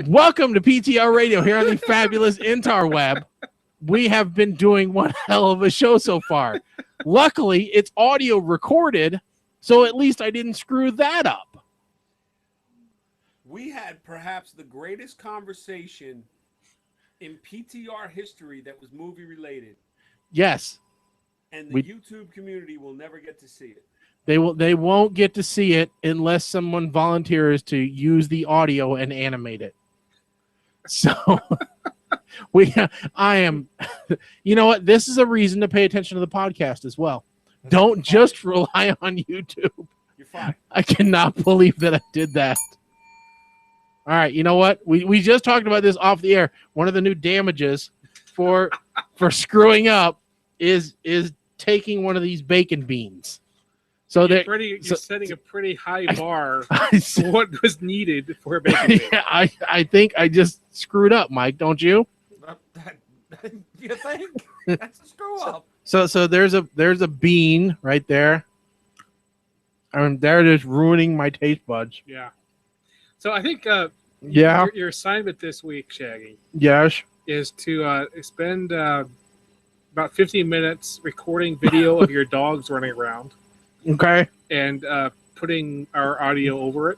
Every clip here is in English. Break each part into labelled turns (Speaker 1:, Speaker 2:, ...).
Speaker 1: Welcome to PTR Radio here on the fabulous interweb. We have been doing one hell of a show so far. Luckily, it's audio recorded, so at least I didn't screw that up.
Speaker 2: We had perhaps the greatest conversation in PTR history that was movie related.
Speaker 1: Yes.
Speaker 2: And the YouTube community will never get to see it.
Speaker 1: They won't get to see it unless someone volunteers to use the audio and animate it. So I am, you know what? This is a reason to pay attention to the podcast as well. Don't just rely on YouTube.
Speaker 2: You're fine.
Speaker 1: I cannot believe that I did that. All right, you know what? We just talked about this off the air. One of the new damages for screwing up is taking one of these bacon beans. So
Speaker 3: you're setting a pretty high bar for what was needed for a bacon bean.
Speaker 1: Yeah, I think I just screwed up, Mike. Don't you?
Speaker 2: You think? That's a screw up.
Speaker 1: So there's a bean right there. And they're just ruining my taste buds.
Speaker 3: Yeah. So I think your assignment this week, Shaggy,
Speaker 1: yes,
Speaker 3: is to spend about 15 minutes recording video of your dogs running around.
Speaker 1: Okay.
Speaker 3: And putting our audio over it.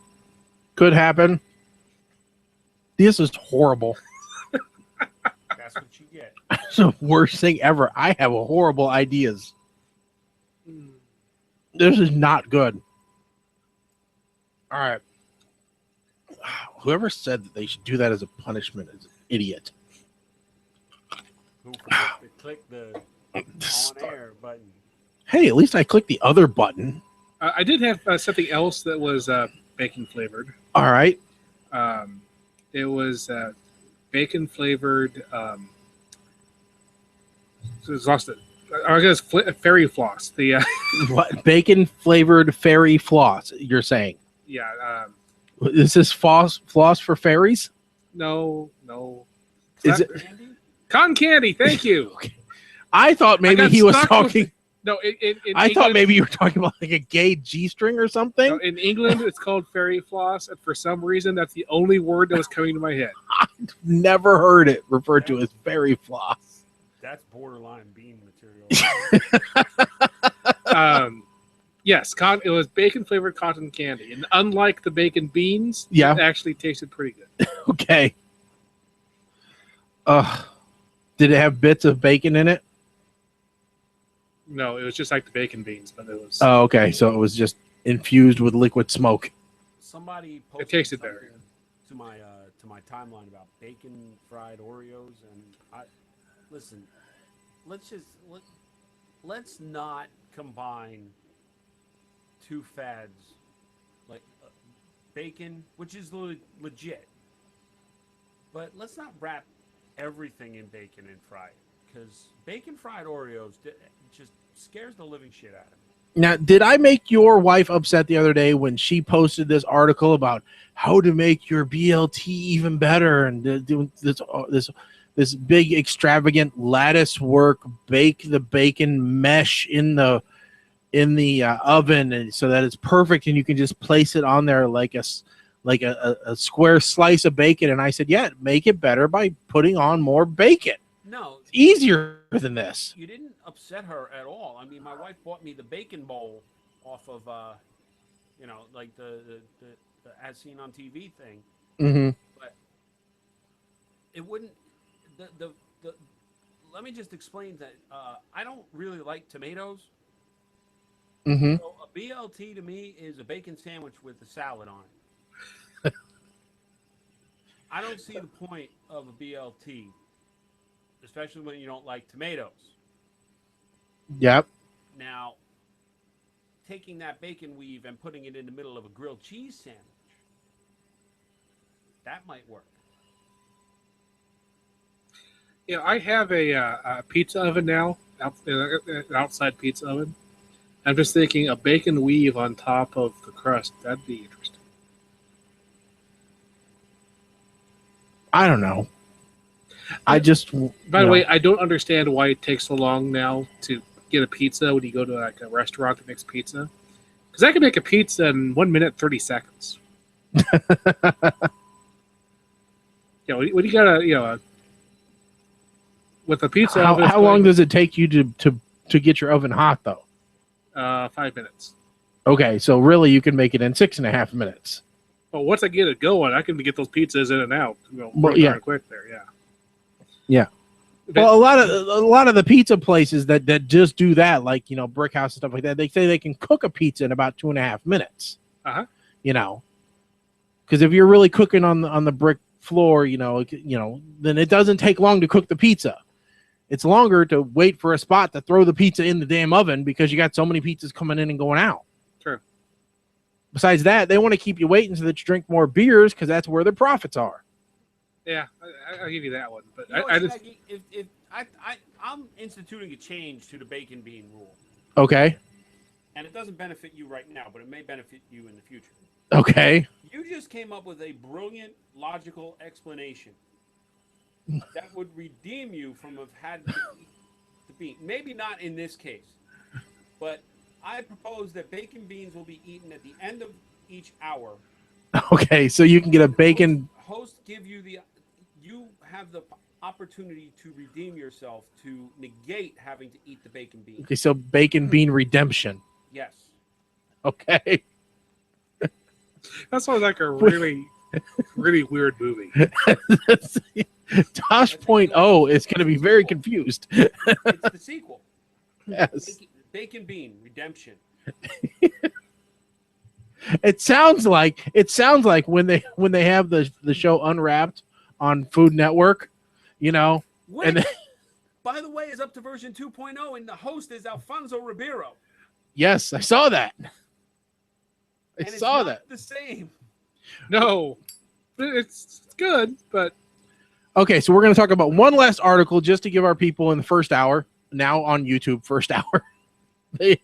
Speaker 1: Could happen. This is horrible.
Speaker 2: That's what you get.
Speaker 1: It's the worst thing ever. I have horrible ideas. This is not good. All right. Whoever said that they should do that as a punishment is an idiot.
Speaker 2: Who forgot to click the on-air button?
Speaker 1: Hey, at least I clicked the other button.
Speaker 3: I did have something else that was bacon flavored.
Speaker 1: All right.
Speaker 3: It was bacon flavored. Lost it. I guess fairy floss. The
Speaker 1: what bacon flavored fairy floss? You're saying?
Speaker 3: Yeah.
Speaker 1: Is this floss for fairies?
Speaker 3: No.
Speaker 1: Is it
Speaker 3: cotton candy? Thank you.
Speaker 1: Okay. I thought maybe he was talking.
Speaker 3: No,
Speaker 1: I thought maybe you were talking about like a gay G-string or something.
Speaker 3: No, in England, it's called fairy floss, and for some reason, that's the only word that was coming to my head.
Speaker 1: I've never heard it referred to as fairy floss.
Speaker 2: That's borderline bean material.
Speaker 3: Yes, it was bacon-flavored cotton candy, and unlike the bacon beans, it actually tasted pretty good.
Speaker 1: Okay. Did it have bits of bacon in it?
Speaker 3: No, it was just like the bacon beans, but it was.
Speaker 1: Oh, okay. So it was just infused with liquid smoke.
Speaker 2: Somebody posted
Speaker 3: it tasted better
Speaker 2: to my timeline about bacon fried Oreos, and listen. Let's not combine two fads like bacon, which is legit, but let's not wrap everything in bacon and fry it, because bacon fried Oreos just scares the living shit out of me.
Speaker 1: Now, did I make your wife upset the other day when she posted this article about how to make your BLT even better and do this big extravagant lattice work, bake the bacon mesh in the oven, and so that it's perfect and you can just place it on there like a square slice of bacon? And I said, yeah, make it better by putting on more bacon.
Speaker 2: No,
Speaker 1: it's easier than this.
Speaker 2: You didn't upset her at all. I mean, my wife bought me the bacon bowl off of like the as seen on TV thing.
Speaker 1: Mm-hmm.
Speaker 2: But it wouldn't. The let me just explain that I don't really like tomatoes.
Speaker 1: Mm-hmm.
Speaker 2: So a BLT to me is a bacon sandwich with a salad on it. I don't see the point of a BLT, especially when you don't like tomatoes.
Speaker 1: Yep.
Speaker 2: Now, taking that bacon weave and putting it in the middle of a grilled cheese sandwich, that might work.
Speaker 3: Yeah, I have a pizza oven now, an outside pizza oven. I'm just thinking a bacon weave on top of the crust. That'd be interesting.
Speaker 1: I don't know. I just.
Speaker 3: By the way, I don't understand why it takes so long now to get a pizza when you go to like a restaurant that makes pizza. Because I can make a pizza in 1 minute 30 seconds. when you got with a pizza oven,
Speaker 1: How long does it take you to get your oven hot though?
Speaker 3: 5 minutes.
Speaker 1: Okay, so really you can make it in 6.5 minutes.
Speaker 3: Well, once I get it going, I can get those pizzas in and out.
Speaker 1: Well,
Speaker 3: pretty
Speaker 1: yeah.
Speaker 3: darn quick there. Yeah.
Speaker 1: Yeah.
Speaker 3: But-
Speaker 1: Well, a lot of the pizza places that just do that, like Brick House and stuff like that, they say they can cook a pizza in about 2.5 minutes. Because if you're really cooking on the brick floor, then it doesn't take long to cook the pizza. It's longer to wait for a spot to throw the pizza in the damn oven because you got so many pizzas coming in and going out.
Speaker 3: True.
Speaker 1: Besides that, they want to keep you waiting so that you drink more beers because that's where their profits are.
Speaker 3: Yeah, I'll give you that one. But
Speaker 2: I'm instituting a change to the bacon bean rule.
Speaker 1: Okay.
Speaker 2: And it doesn't benefit you right now, but it may benefit you in the future.
Speaker 1: Okay.
Speaker 2: You just came up with a brilliant, logical explanation that would redeem you from have had to eat the bean. Maybe not in this case, but I propose that bacon beans will be eaten at the end of each hour.
Speaker 1: Okay, so you can get a bacon.
Speaker 2: Host give you you have the opportunity to redeem yourself to negate having to eat the bacon bean.
Speaker 1: Okay, so bacon bean redemption.
Speaker 2: Yes.
Speaker 1: Okay.
Speaker 3: That sounds like a really, really weird movie.
Speaker 1: Tosh.0 is going to be very confused.
Speaker 2: It's the sequel.
Speaker 1: Yes.
Speaker 2: Bacon bean redemption.
Speaker 1: It sounds like when they have the show Unwrapped on Food Network,
Speaker 2: Which,
Speaker 1: and
Speaker 2: by the way, is up to version 2.0, and the host is Alfonso Ribeiro.
Speaker 1: yes, I saw that.
Speaker 2: And it's not the same.
Speaker 3: No, it's good, but
Speaker 1: Okay, so we're going to talk about one last article just to give our people in the first hour, now on YouTube, first hour, a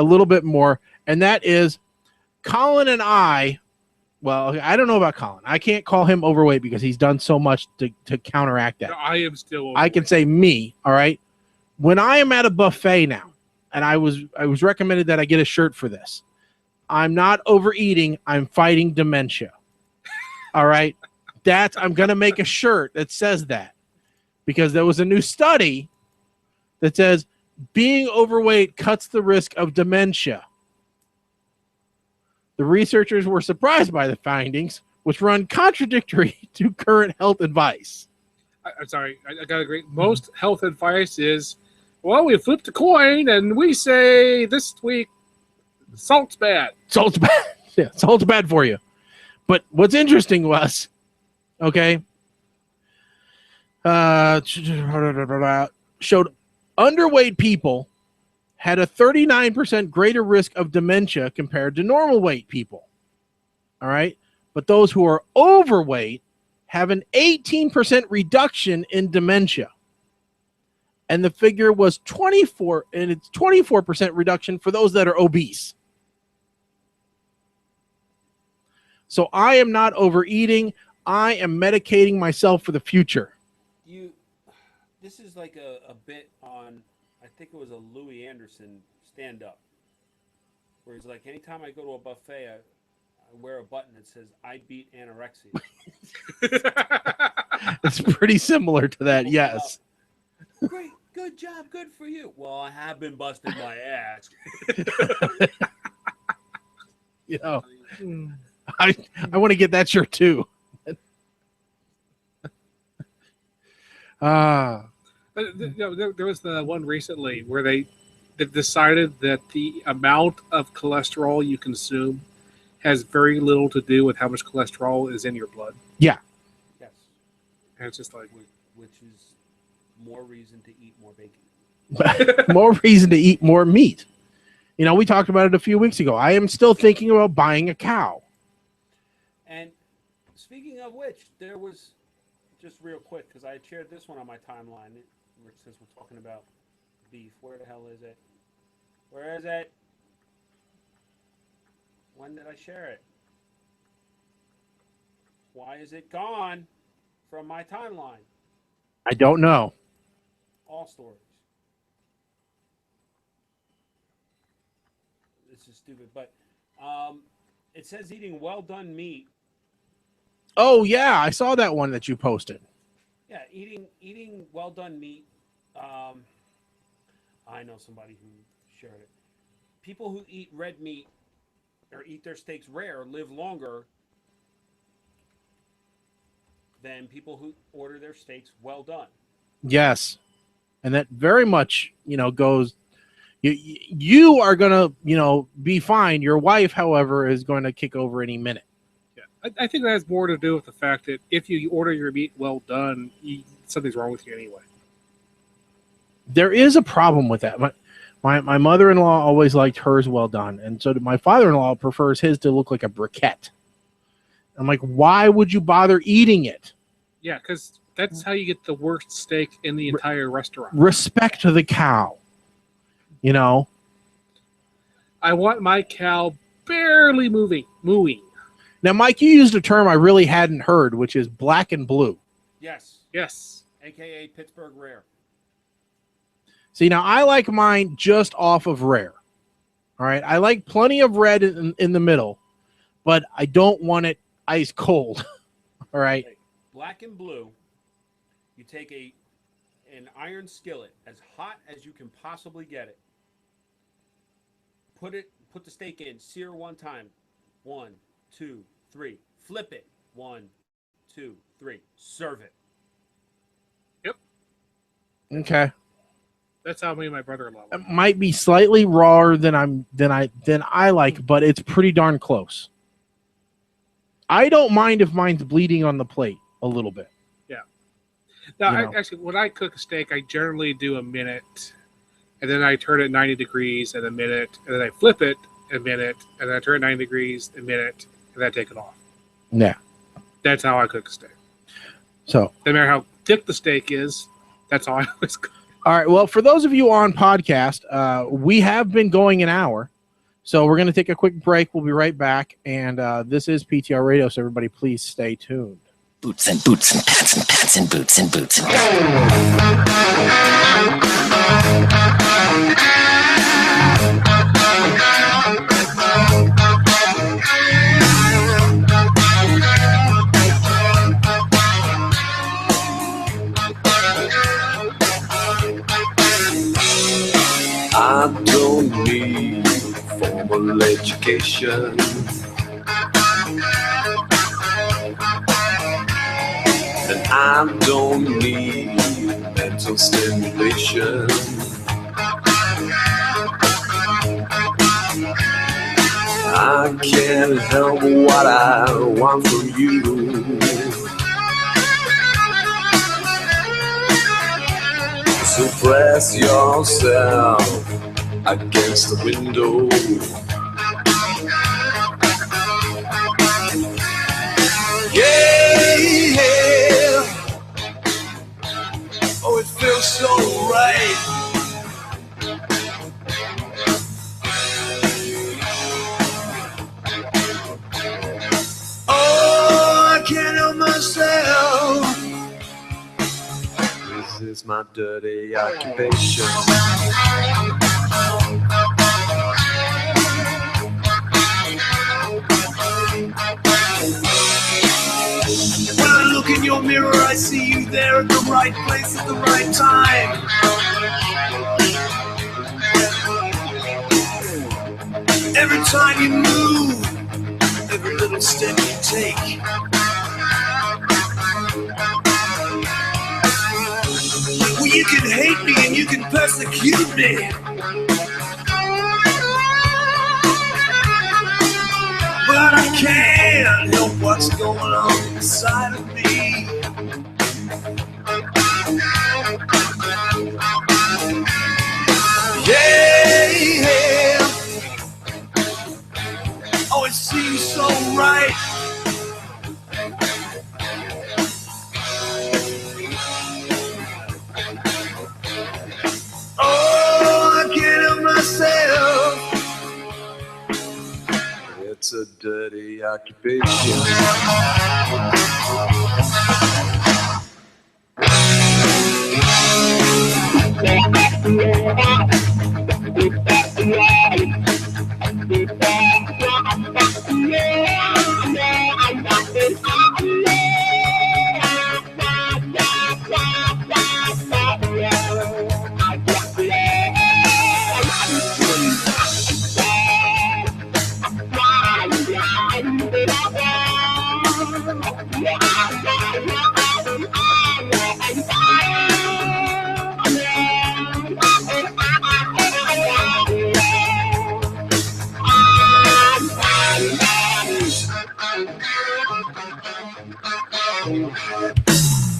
Speaker 1: little bit more, and that is Colin and I. Well, I don't know about Colin. I can't call him overweight because he's done so much to counteract that.
Speaker 3: I am still overweight.
Speaker 1: I can say me, all right? When I am at a buffet now, and I was recommended that I get a shirt for this. I'm not overeating, I'm fighting dementia. All right? I'm going to make a shirt that says that. Because there was a new study that says being overweight cuts the risk of dementia. The researchers were surprised by the findings, which run contradictory to current health advice.
Speaker 3: I'm sorry, I got to agree. Most health advice is, well, we flipped a coin and we say this week, salt's bad.
Speaker 1: Salt's bad. Yeah, salt's bad for you. But what's interesting was, okay, showed underweight people had a 39% greater risk of dementia compared to normal weight people. All right. But those who are overweight have an 18% reduction in dementia. And the figure was 24% reduction for those that are obese. So I am not overeating. I am medicating myself for the future.
Speaker 2: This is like a bit on, I think it was a Louis Anderson stand-up, where he's like, anytime I go to a buffet, I wear a button that says, I beat anorexia.
Speaker 1: It's pretty similar to that, yes.
Speaker 2: Great, good job, good for you. Well, I have been busting my ass.
Speaker 1: I want to get that shirt too.
Speaker 3: There was the one recently where they decided that the amount of cholesterol you consume has very little to do with how much cholesterol is in your blood.
Speaker 1: Yeah.
Speaker 2: Yes.
Speaker 3: And it's just like,
Speaker 2: which is more reason to eat more bacon.
Speaker 1: More reason to eat more meat. We talked about it a few weeks ago. I am still thinking about buying a cow.
Speaker 2: And speaking of which, there was, just real quick, because I had shared this one on my timeline, since we're talking about beef. Where the hell is it? Where is it? When did I share it? Why is it gone from my timeline?
Speaker 1: I don't know.
Speaker 2: All stories. This is stupid, but it says eating well done meat
Speaker 1: Oh yeah, I saw that one that you posted.
Speaker 2: Yeah, eating well done meat. I know somebody who shared it. People who eat red meat or eat their steaks rare live longer than people who order their steaks well done.
Speaker 1: Yes, and that very much goes. You are gonna be fine. Your wife, however, is going to kick over any minute.
Speaker 3: Yeah, I think that has more to do with the fact that if you order your meat well done, something's wrong with you anyway.
Speaker 1: There is a problem with that. My mother-in-law always liked hers well done, and so my father-in-law prefers his to look like a briquette. I'm like, why would you bother eating it?
Speaker 3: Yeah, because that's how you get the worst steak in the entire restaurant.
Speaker 1: Respect the cow.
Speaker 3: I want my cow barely mooing.
Speaker 1: Now, Mike, you used a term I really hadn't heard, which is black and blue.
Speaker 2: Yes.
Speaker 3: Yes.
Speaker 2: AKA Pittsburgh Rare.
Speaker 1: See, now I like mine just off of rare. All right. I like plenty of red in the middle, but I don't want it ice cold. All right.
Speaker 2: Black and blue, you take an iron skillet as hot as you can possibly get it. Put the steak in, sear one time. 1, 2, 3. Flip it. 1, 2, 3. Serve it.
Speaker 3: Yep.
Speaker 1: Okay.
Speaker 3: That's how me and my brother-in-law.
Speaker 1: It might be slightly rawer than I like, but it's pretty darn close. I don't mind if mine's bleeding on the plate a little bit.
Speaker 3: Yeah. Now, actually, when I cook a steak, I generally do a minute, and then I turn it 90 degrees in a minute, and then I flip it a minute, and then I turn it 90 degrees a minute, and then I take it off.
Speaker 1: Yeah.
Speaker 3: That's how I cook a steak.
Speaker 1: So,
Speaker 3: no matter how thick the steak is, that's how I always cook.
Speaker 1: All right. Well, for those of you on podcast, we have been going an hour. So we're going to take a quick break. We'll be right back. And this is PTR Radio, so everybody please stay tuned.
Speaker 4: Boots and boots and pants and pants and boots and boots and
Speaker 5: I don't need formal education. And I don't need mental stimulation. I can't help what I want from you. So press yourself against the window. Yeah, oh, it feels so right. Oh, I can't help myself. This is my dirty occupation. When I look in your mirror, I see you there at the right place at the right time. Every time you move, every little step you take. Well, you can hate me and you can persecute me, but I can't help what's going on inside of me. Yeah, oh, it seems so right. Oh, I can't help myself. It's a dirty occupation.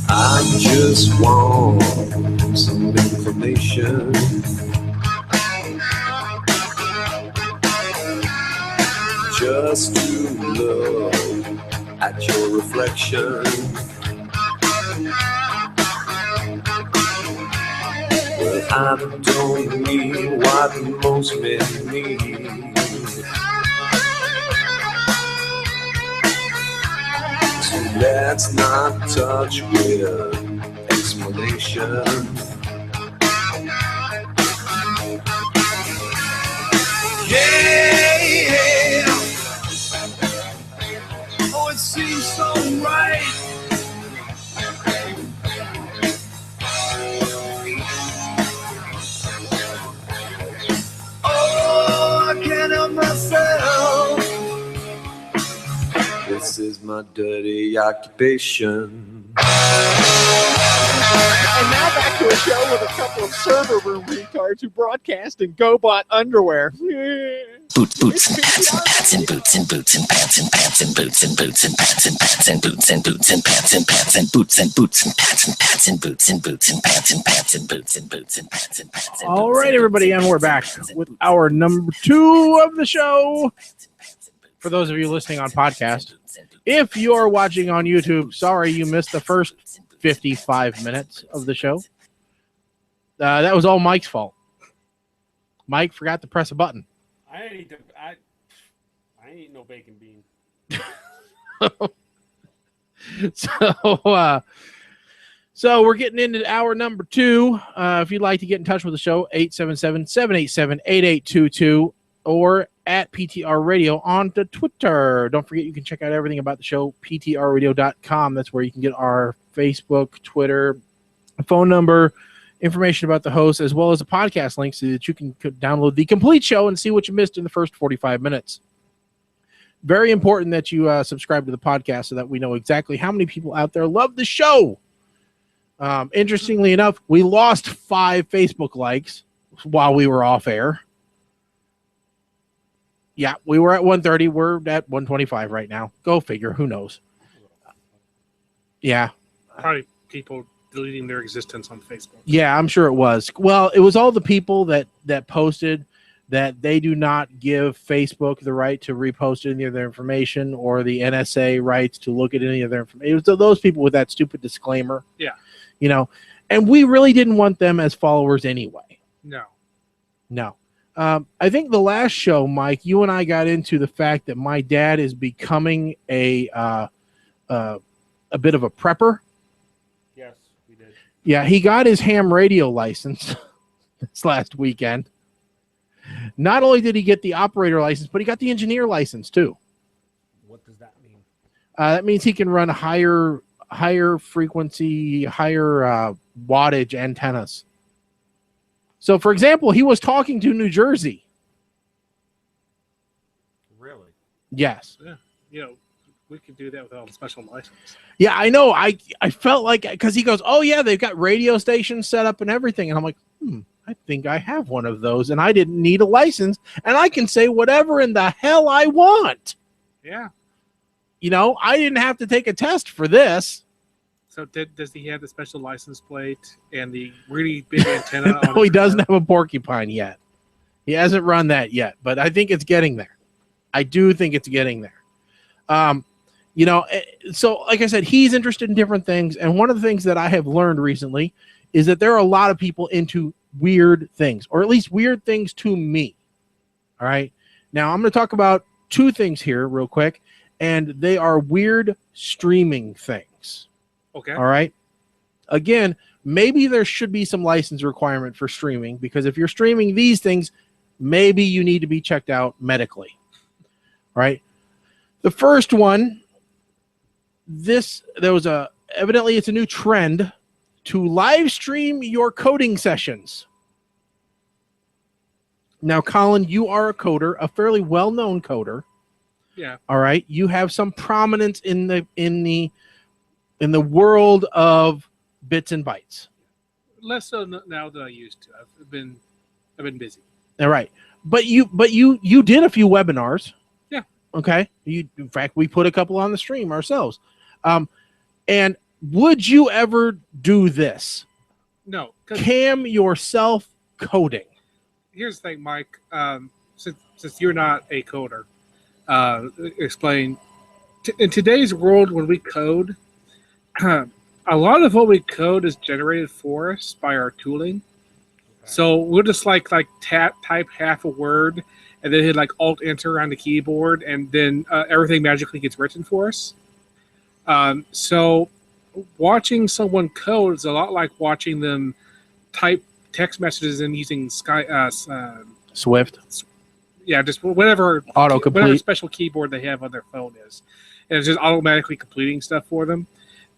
Speaker 5: I just want some information. Just to look at your reflection. Well, I don't need what most men need. So let's not touch with explanation. Yeah, oh, it seems so right. Oh, I can't help myself. This is my dirty occupation.
Speaker 6: And now back to a show with a couple of server room retards who broadcast in GoBot underwear.
Speaker 4: Boots and pants and pants and boots and boots and pants and pants and boots and boots and pants and pants and boots and boots and pants and pants and boots and boots and pants and pants and boots and boots and pants and pants and boots and boots and pants and pants.
Speaker 1: All right, everybody, and we're back with our number 2 of the show. For those of you listening on podcast, if you are watching on YouTube, sorry you missed the first 55 minutes of the show. That was all Mike's fault. Mike forgot to press a button.
Speaker 2: I ain't no bacon bean.
Speaker 1: So we're getting into hour number 2. If you'd like to get in touch with the show, 877-787-8822 or at PTR Radio on the Twitter. Don't forget you can check out everything about the show, ptrradio.com. That's where you can get our Facebook, Twitter, phone number, information about the host, as well as a podcast link so that you can download the complete show and see what you missed in the first 45 minutes. Very important that you subscribe to the podcast so that we know exactly how many people out there love the show. Interestingly enough, we lost 5 Facebook likes while we were off air. Yeah, we were at 130. We're at 125 right now. Go figure. Who knows? Yeah.
Speaker 3: Probably people deleting their existence on Facebook.
Speaker 1: Yeah, I'm sure it was. Well, it was all the people that posted that they do not give Facebook the right to repost any of their information or the NSA rights to look at any of their information. It was those people with that stupid disclaimer.
Speaker 3: Yeah.
Speaker 1: You know, and we really didn't want them as followers anyway.
Speaker 3: No.
Speaker 1: I think the last show, Mike, you and I got into the fact that my dad is becoming a bit of a prepper.
Speaker 2: Yes, we did.
Speaker 1: Yeah, he got his ham radio license this last weekend. Not only did he get the operator license, but he got the engineer license too.
Speaker 2: What does that mean?
Speaker 1: That means he can run higher frequency, higher wattage antennas. So, for example, he was talking to New Jersey.
Speaker 2: Really?
Speaker 1: Yes.
Speaker 3: Yeah. You know, we could do that without a special license.
Speaker 1: Yeah, I know. I felt like, because he goes, oh, yeah, they've got radio stations set up and everything. And I'm like, I think I have one of those, and I didn't need a license, and I can say whatever in the hell I want.
Speaker 3: Yeah.
Speaker 1: You know, I didn't have to take a test for this.
Speaker 3: So does he have the special license plate and the really big antenna?
Speaker 1: No, he doesn't have a porcupine yet. He hasn't run that yet, but I think it's getting there. I do think it's getting there. You know, so like I said, he's interested in different things, and one of the things that I have learned recently is that there are a lot of people into weird things, or at least weird things to me. All right. Now I'm going to talk about 2 things here real quick, and they are weird streaming things.
Speaker 3: Okay.
Speaker 1: All right. Again, maybe there should be some license requirement for streaming, because if you're streaming these things, maybe you need to be checked out medically. All right. The first one, evidently it's a new trend to live stream your coding sessions. Now, Colin, you are a coder, a fairly well-known coder.
Speaker 3: Yeah.
Speaker 1: All right. You have some prominence in the world of bits and bytes.
Speaker 3: Less so now than I used to. I've been busy.
Speaker 1: All right. But you did a few webinars.
Speaker 3: Yeah.
Speaker 1: Okay. In fact, we put a couple on the stream ourselves. And would you ever do this?
Speaker 3: No.
Speaker 1: Cam yourself coding.
Speaker 3: Here's the thing, Mike. Since you're not a coder, explain. In today's world, when we code, a lot of what we code is generated for us by our tooling. So we'll just like type half a word and then hit like Alt Enter on the keyboard, and then everything magically gets written for us. So watching someone code is a lot like watching them type text messages and using
Speaker 1: Swift.
Speaker 3: Yeah, just whatever
Speaker 1: Autocomplete.
Speaker 3: special keyboard they have on their phone is, and it's just automatically completing stuff for them.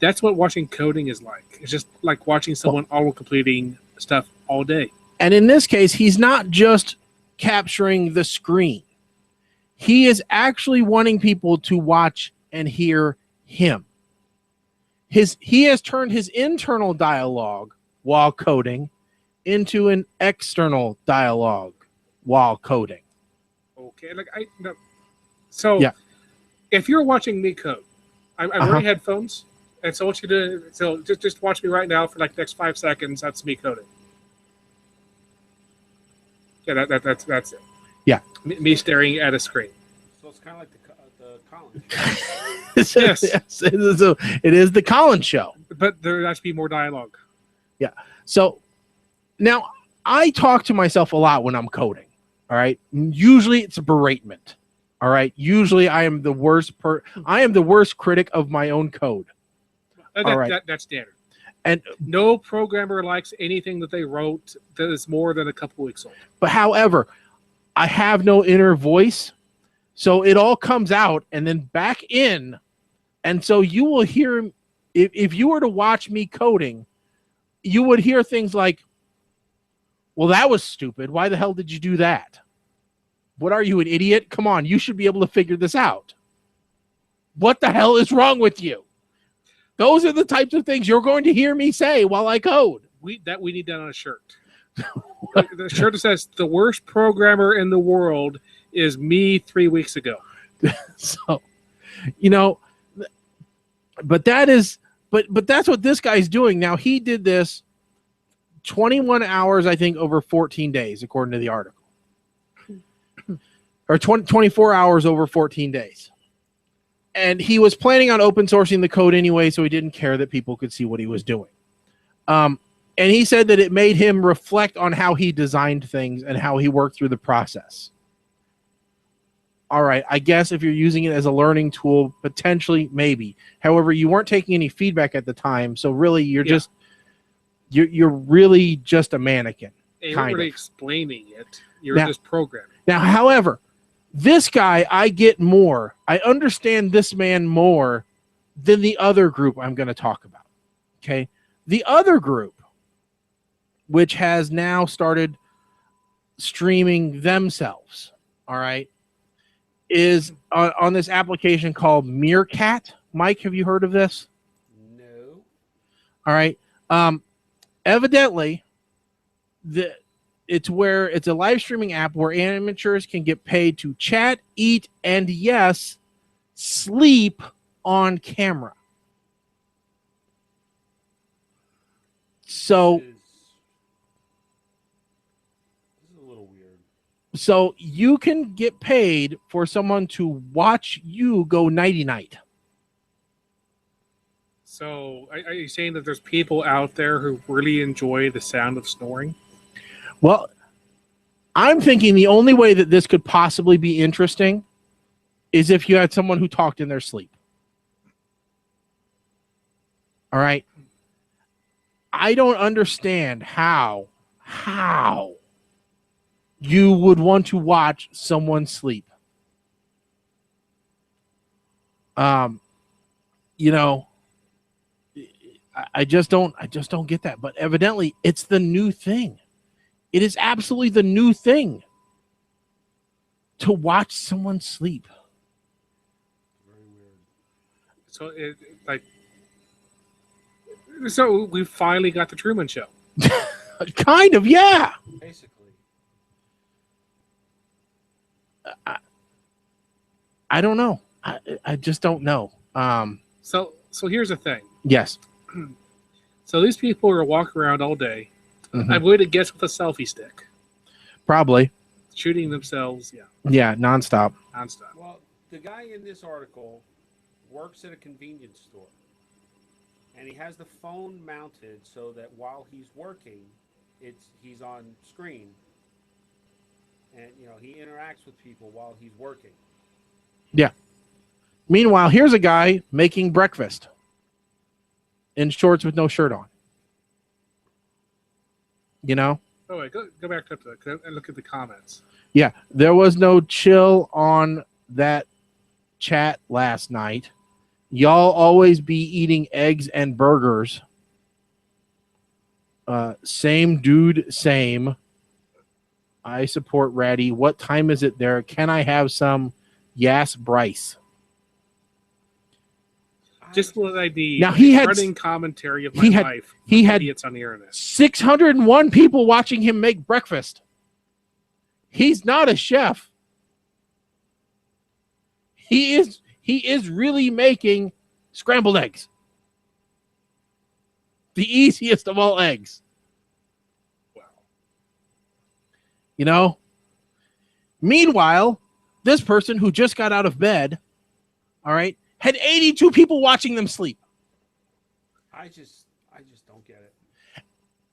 Speaker 3: That's what watching coding is like. It's just like watching someone auto-completing stuff all day.
Speaker 1: And in this case, he's not just capturing the screen. He is actually wanting people to watch and hear him. He has turned his internal dialogue while coding into an external dialogue while coding.
Speaker 3: Okay, no. So
Speaker 1: yeah.
Speaker 3: If you're watching me code, I'm wearing headphones, and so what you do, so just watch me right now for like the next 5 seconds. That's me coding. Yeah, that's it.
Speaker 1: Yeah,
Speaker 3: me staring at a screen.
Speaker 2: So it's kind of like the Collins.
Speaker 3: Yes.
Speaker 1: Yes, it is the Collins show.
Speaker 3: But there has to be more dialogue.
Speaker 1: Yeah. So now I talk to myself a lot when I'm coding. All right. Usually it's a beratement. All right. Usually I am the worst critic of my own code. All right.
Speaker 3: That's standard.
Speaker 1: And
Speaker 3: no programmer likes anything that they wrote that is more than a couple weeks old.
Speaker 1: But however, I have no inner voice. So it all comes out and then back in. And so you will hear, if you were to watch me coding, you would hear things like, well, that was stupid. Why the hell did you do that? What are you, an idiot? Come on, you should be able to figure this out. What the hell is wrong with you? Those are the types of things you're going to hear me say while I code.
Speaker 3: We need that on a shirt. The shirt that says the worst programmer in the world is me 3 weeks ago.
Speaker 1: So, but that's what this guy's doing. Now, he did this 21 hours, I think, over 14 days, according to the article. Or 24 hours over 14 days. And he was planning on open sourcing the code anyway, so he didn't care that people could see what he was doing. And he said that it made him reflect on how he designed things and how he worked through the process. All right, I guess if you're using it as a learning tool, potentially, maybe. However, you weren't taking any feedback at the time, so really you're really just a mannequin.
Speaker 3: You weren't really explaining it. You're just programming.
Speaker 1: Now, however, this guy, I get more. I understand this man more than the other group I'm going to talk about. Okay? The other group, which has now started streaming themselves, all right, is on this application called Meerkat. Mike, have you heard of this?
Speaker 2: No.
Speaker 1: All right. Evidently, it's a live streaming app where amateurs can get paid to chat, eat, and yes, sleep on camera. So
Speaker 2: This is a little weird.
Speaker 1: So you can get paid for someone to watch you go nighty-night.
Speaker 3: So are you saying that there's people out there who really enjoy the sound of snoring?
Speaker 1: Well, I'm thinking the only way that this could possibly be interesting is if you had someone who talked in their sleep. All right. I don't understand how you would want to watch someone sleep. I just don't get that. But evidently, it's the new thing. It is absolutely the new thing to watch someone sleep.
Speaker 3: So so we finally got the Truman Show.
Speaker 1: Kind of, yeah.
Speaker 2: Basically.
Speaker 1: I don't know. I just don't know.
Speaker 3: So here's the thing.
Speaker 1: Yes.
Speaker 3: So these people are walking around all day.
Speaker 1: Mhm.
Speaker 3: I'm going to guess with a selfie stick,
Speaker 1: Probably.
Speaker 3: shooting themselves,
Speaker 1: Yeah, nonstop.
Speaker 3: nonstop.
Speaker 2: Well, the guy in this article works at a convenience store. And he has the phone mounted so that while he's working, he's on screen. And he interacts with people while he's working.
Speaker 1: Yeah. Meanwhile, here's a guy making breakfast in shorts with no shirt on.
Speaker 3: Oh wait, go back up to that and look at the comments.
Speaker 1: Yeah, there was no chill on that chat last night. Y'all always be eating eggs and burgers. Same dude, same. I support Ratty. What time is it there? Can I have some? Yes, Bryce.
Speaker 3: Just what I need.
Speaker 1: Now, he had-
Speaker 3: running commentary of my
Speaker 1: he had-
Speaker 3: life.
Speaker 1: he had-
Speaker 3: idiots on the internet.
Speaker 1: 601 people watching him make breakfast. He's not a chef. He is really making scrambled eggs. The easiest of all eggs.
Speaker 3: Wow.
Speaker 1: Meanwhile, this person who just got out of bed, all right, had 82 people watching them sleep.
Speaker 2: I just don't get it.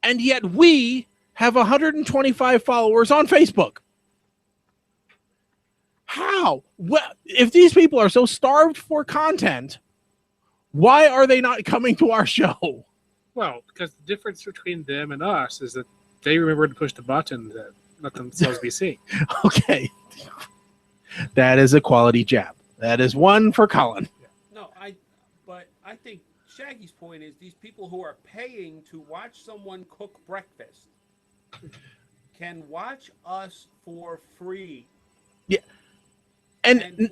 Speaker 1: And yet we have 125 followers on Facebook. How? Well, if these people are so starved for content, why are they not coming to our show?
Speaker 3: Well, because the difference between them and us is that they remember to push the button that let themselves be seen.
Speaker 1: Okay. That is a quality jab. That is one for Colin.
Speaker 2: No, but I think Shaggy's point is these people who are paying to watch someone cook breakfast can watch us for free.
Speaker 1: Yeah.
Speaker 2: And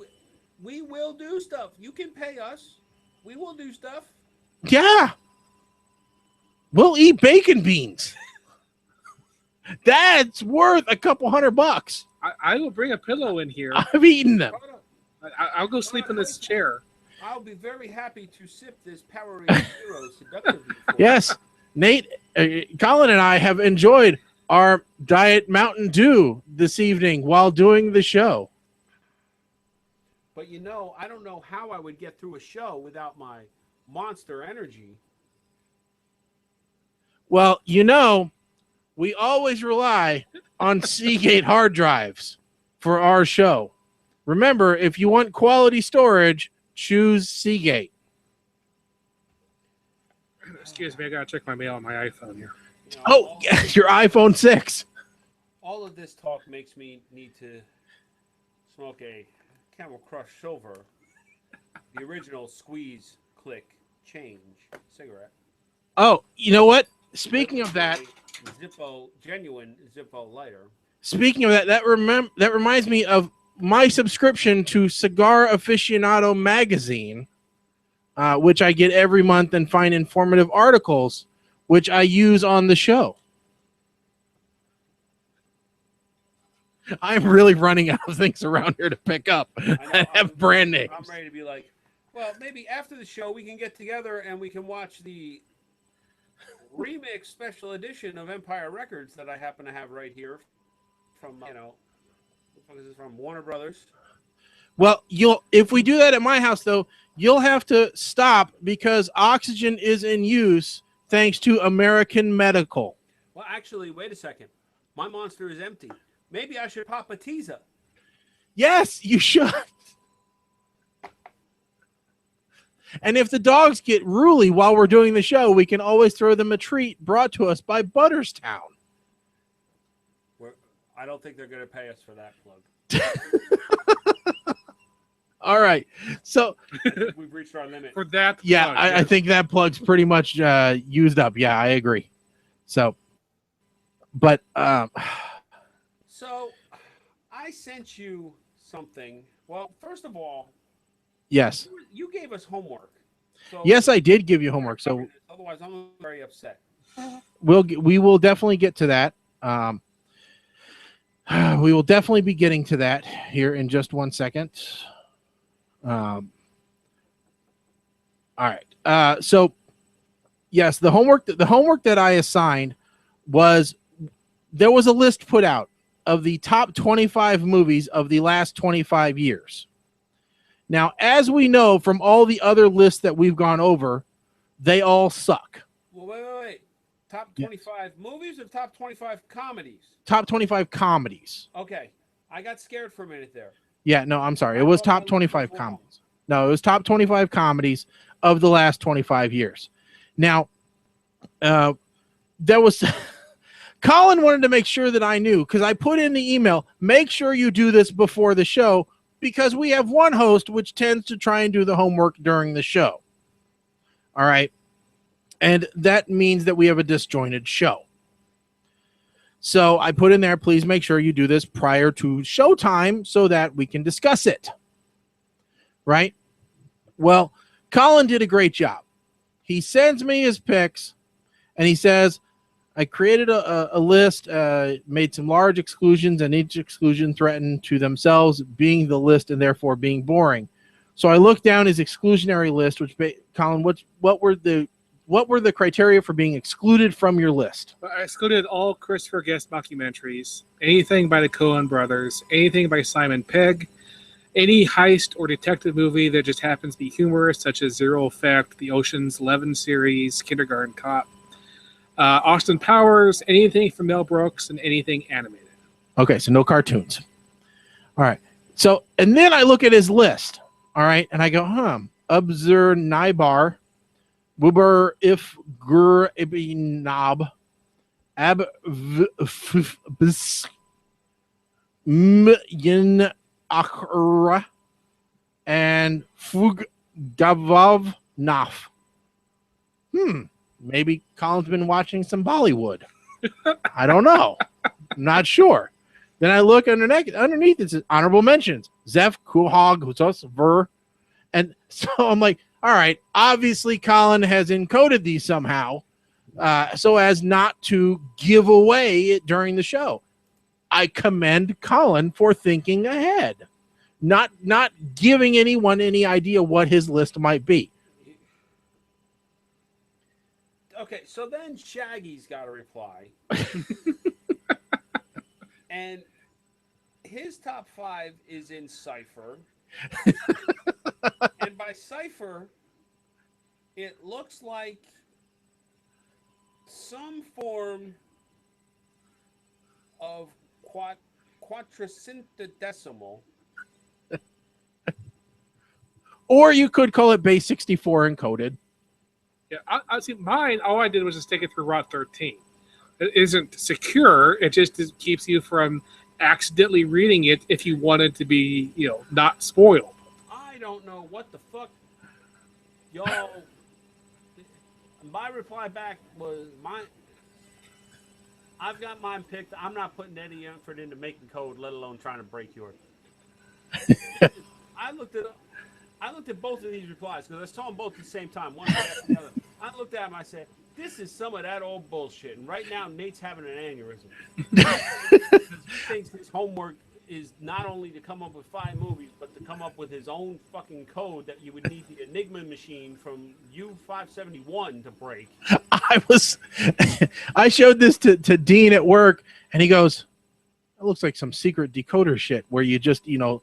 Speaker 2: we will do stuff. You can pay us. We will do stuff.
Speaker 1: Yeah. We'll eat bacon beans. That's worth a couple $100.
Speaker 3: I will bring a pillow in here.
Speaker 1: I've eaten them.
Speaker 2: Hold on.
Speaker 3: I'll go sleep in this chair.
Speaker 2: I'll be very happy to sip this Power Rangers Zero seductively. For
Speaker 1: Yes. Nate, Colin and I have enjoyed our Diet Mountain Dew this evening while doing the show.
Speaker 2: But I don't know how I would get through a show without my Monster Energy.
Speaker 1: Well, we always rely on Seagate hard drives for our show. Remember, if you want quality storage, choose Seagate.
Speaker 3: Excuse me, I gotta check my mail on my iPhone here.
Speaker 1: Oh, your iPhone 6.
Speaker 2: All of this talk makes me need to smoke a Camel Crush Silver, the original squeeze, click, change cigarette.
Speaker 1: Oh, you know what? Speaking of that,
Speaker 2: Genuine Zippo lighter.
Speaker 1: Speaking of that, that reminds me of my subscription to Cigar Aficionado magazine, which I get every month and find informative articles, which I use on the show. I'm really running out of things around here to pick up. I have brand names.
Speaker 2: I'm ready to be like, well, maybe after the show we can get together and we can watch the remix special edition of Empire Records that I happen to have right here from, what the fuck is this from? Warner Brothers.
Speaker 1: Well, if we do that at my house, though, you'll have to stop because oxygen is in use thanks to American Medical.
Speaker 2: Well, actually, wait a second. My Monster is empty. Maybe I should pop a teaser.
Speaker 1: Yes, you should. And if the dogs get ruly while we're doing the show, we can always throw them a treat brought to us by Butterstown.
Speaker 2: I don't think they're going to pay us for that plug.
Speaker 1: All right. So
Speaker 2: we've reached our limit.
Speaker 3: For that
Speaker 1: yeah,
Speaker 3: plug,
Speaker 1: I think that plug's pretty much used up. Yeah, I agree. So, but
Speaker 2: So I sent you something. Well, first of all,
Speaker 1: Yes.
Speaker 2: You gave us homework. So
Speaker 1: Yes, I did give you homework. So
Speaker 2: otherwise, I'm very upset.
Speaker 1: we will definitely get to that. We will definitely be getting to that here in just 1 second. All right. So yes, the homework that I assigned was, there was a list put out of the top 25 movies of the last 25 years. Now, as we know from all the other lists that we've gone over, they all suck.
Speaker 2: Well, wait. Top 25 movies or top 25 comedies?
Speaker 1: Top 25 comedies.
Speaker 2: Okay. I got scared for a minute there.
Speaker 1: Yeah, no, I'm sorry. It was top 25 comedies. No, it was top 25 comedies of the last 25 years. Now, there was... Colin wanted to make sure that I knew, because I put in the email, make sure you do this before the show, because we have one host which tends to try and do the homework during the show. All right. And that means that we have a disjointed show. So I put in there, please make sure you do this prior to showtime so that we can discuss it. Right? Well, Colin did a great job. He sends me his picks and he says, I created a list, made some large exclusions, and each exclusion threatened to themselves being the list and therefore being boring. So I looked down his exclusionary list, which, Colin, what were the criteria for being excluded from your list?
Speaker 3: I excluded all Christopher Guest documentaries, anything by the Coen brothers, anything by Simon Pegg, any heist or detective movie that just happens to be humorous, such as Zero Effect, the Ocean's 11 series, Kindergarten Cop, Austin Powers, anything from Mel Brooks, and anything animated. Okay,
Speaker 1: so no cartoons. All right. So, and then I look at his list. All right, and I go, Abzur Naibar, Wuber if Gur Ibinab, Ab Bis Myin Akra, and Fug Gavav Naf. Maybe Colin's been watching some Bollywood. I don't know. I'm not sure. Then I look underneath it says honorable mentions. Zef, Kuhog, Husos, Ver. And so I'm like, all right, obviously Colin has encoded these somehow so as not to give away during the show. I commend Colin for thinking ahead, not giving anyone any idea what his list might be.
Speaker 2: Okay, so then Shaggy's got a reply. And his top 5 is in Cypher. And by Cypher, it looks like some form of quadricentesimal.
Speaker 1: Or you could call it base 64 encoded.
Speaker 3: Yeah, I see. Mine, all I did was just take it through ROT 13. It isn't secure. It just keeps you from accidentally reading it if you wanted to be, not spoiled.
Speaker 2: I don't know what the fuck, y'all. My reply back was mine. I've got mine picked. I'm not putting any effort into making code, let alone trying to break yours. I looked at both of these replies because I saw them both at the same time, one after the other. I looked at them. I said, "This is some of that old bullshit." And right now, Nate's having an aneurysm. Because he thinks his homework is not only to come up with 5 movies, but to come up with his own fucking code that you would need the Enigma machine from U571 to break.
Speaker 1: I showed this to Dean at work, and he goes, "It looks like some secret decoder shit where you just, you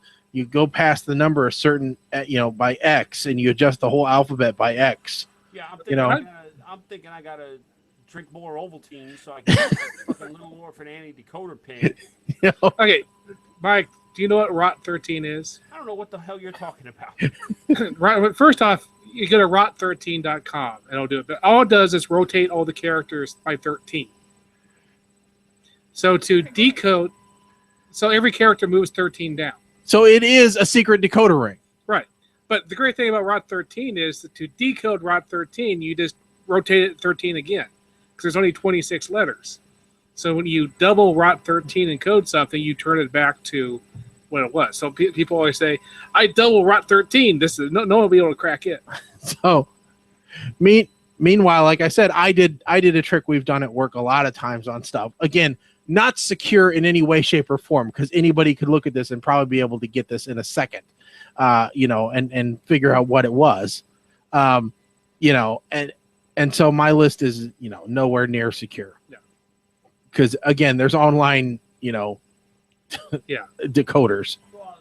Speaker 1: go past the number a certain, by X, and you adjust the whole alphabet by X."
Speaker 2: Yeah, I'm thinking I gotta drink more Ovaltine so I can get that fucking Little Orphan Annie decoder pin.
Speaker 3: Okay, Mike, do you know what ROT 13 is?
Speaker 2: I don't know what the hell you're talking about.
Speaker 3: Right. First off, you go to rot13.com and it'll do it. But all it does is rotate all the characters by 13. So to decode, every character moves 13 down.
Speaker 1: So it is a secret decoder ring.
Speaker 3: Right. But the great thing about ROT 13 is that to decode ROT 13, you just rotate it 13 again because there's only 26 letters. So when you double ROT 13 and code something, you turn it back to when it was. So people always say, "I double Rot 13." This is no one will be able to crack it.
Speaker 1: So, meanwhile, like I said, I did a trick we've done at work a lot of times on stuff. Again, not secure in any way, shape, or form, because anybody could look at this and probably be able to get this in a second, and figure out what it was, and so my list is nowhere near secure.
Speaker 3: Yeah.
Speaker 1: Because again, there's online, decoders.
Speaker 2: Well,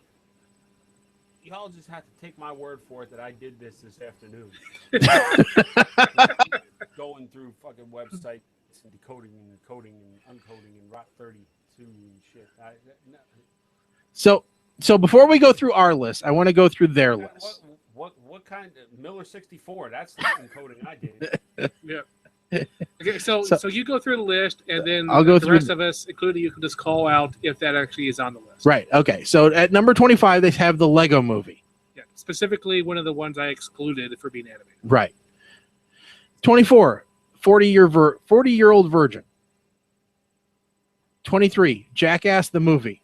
Speaker 2: y'all just have to take my word for it that I did this afternoon. Going through fucking websites and decoding and coding and uncoding and Rot 32 and shit.
Speaker 1: So before we go through our list, I want to go through their list.
Speaker 2: What kind of Miller 64? That's the encoding I did.
Speaker 3: Yeah. Okay, so you go through the list, and then
Speaker 1: I'll go
Speaker 3: the
Speaker 1: through
Speaker 3: rest of us, including you, can just call out if that actually is on the list.
Speaker 1: Right. Okay. So at number 25, they have the Lego Movie.
Speaker 3: Yeah. Specifically, one of the ones I excluded for being animated.
Speaker 1: Right. 24, 40-year-old virgin. 23, Jackass the movie.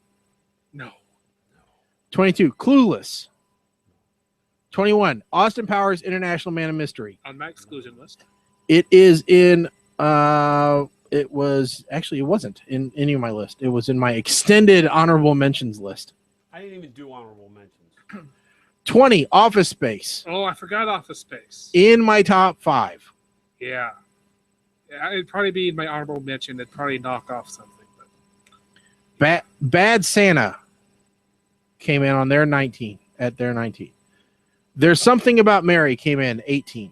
Speaker 3: No.
Speaker 1: 22, Clueless. 21, Austin Powers International Man of Mystery.
Speaker 3: On my exclusion list.
Speaker 1: It is in it wasn't in any of my list. It was in my extended honorable mentions list.
Speaker 2: I didn't even do honorable mentions.
Speaker 1: 20, Office Space.
Speaker 3: Oh, I forgot Office Space.
Speaker 1: In my top 5.
Speaker 3: Yeah. It'd probably be in my honorable mention. It'd probably knock off something. But
Speaker 1: Bad Santa came in on their 19. At their 19. There's Something About Mary came in 18.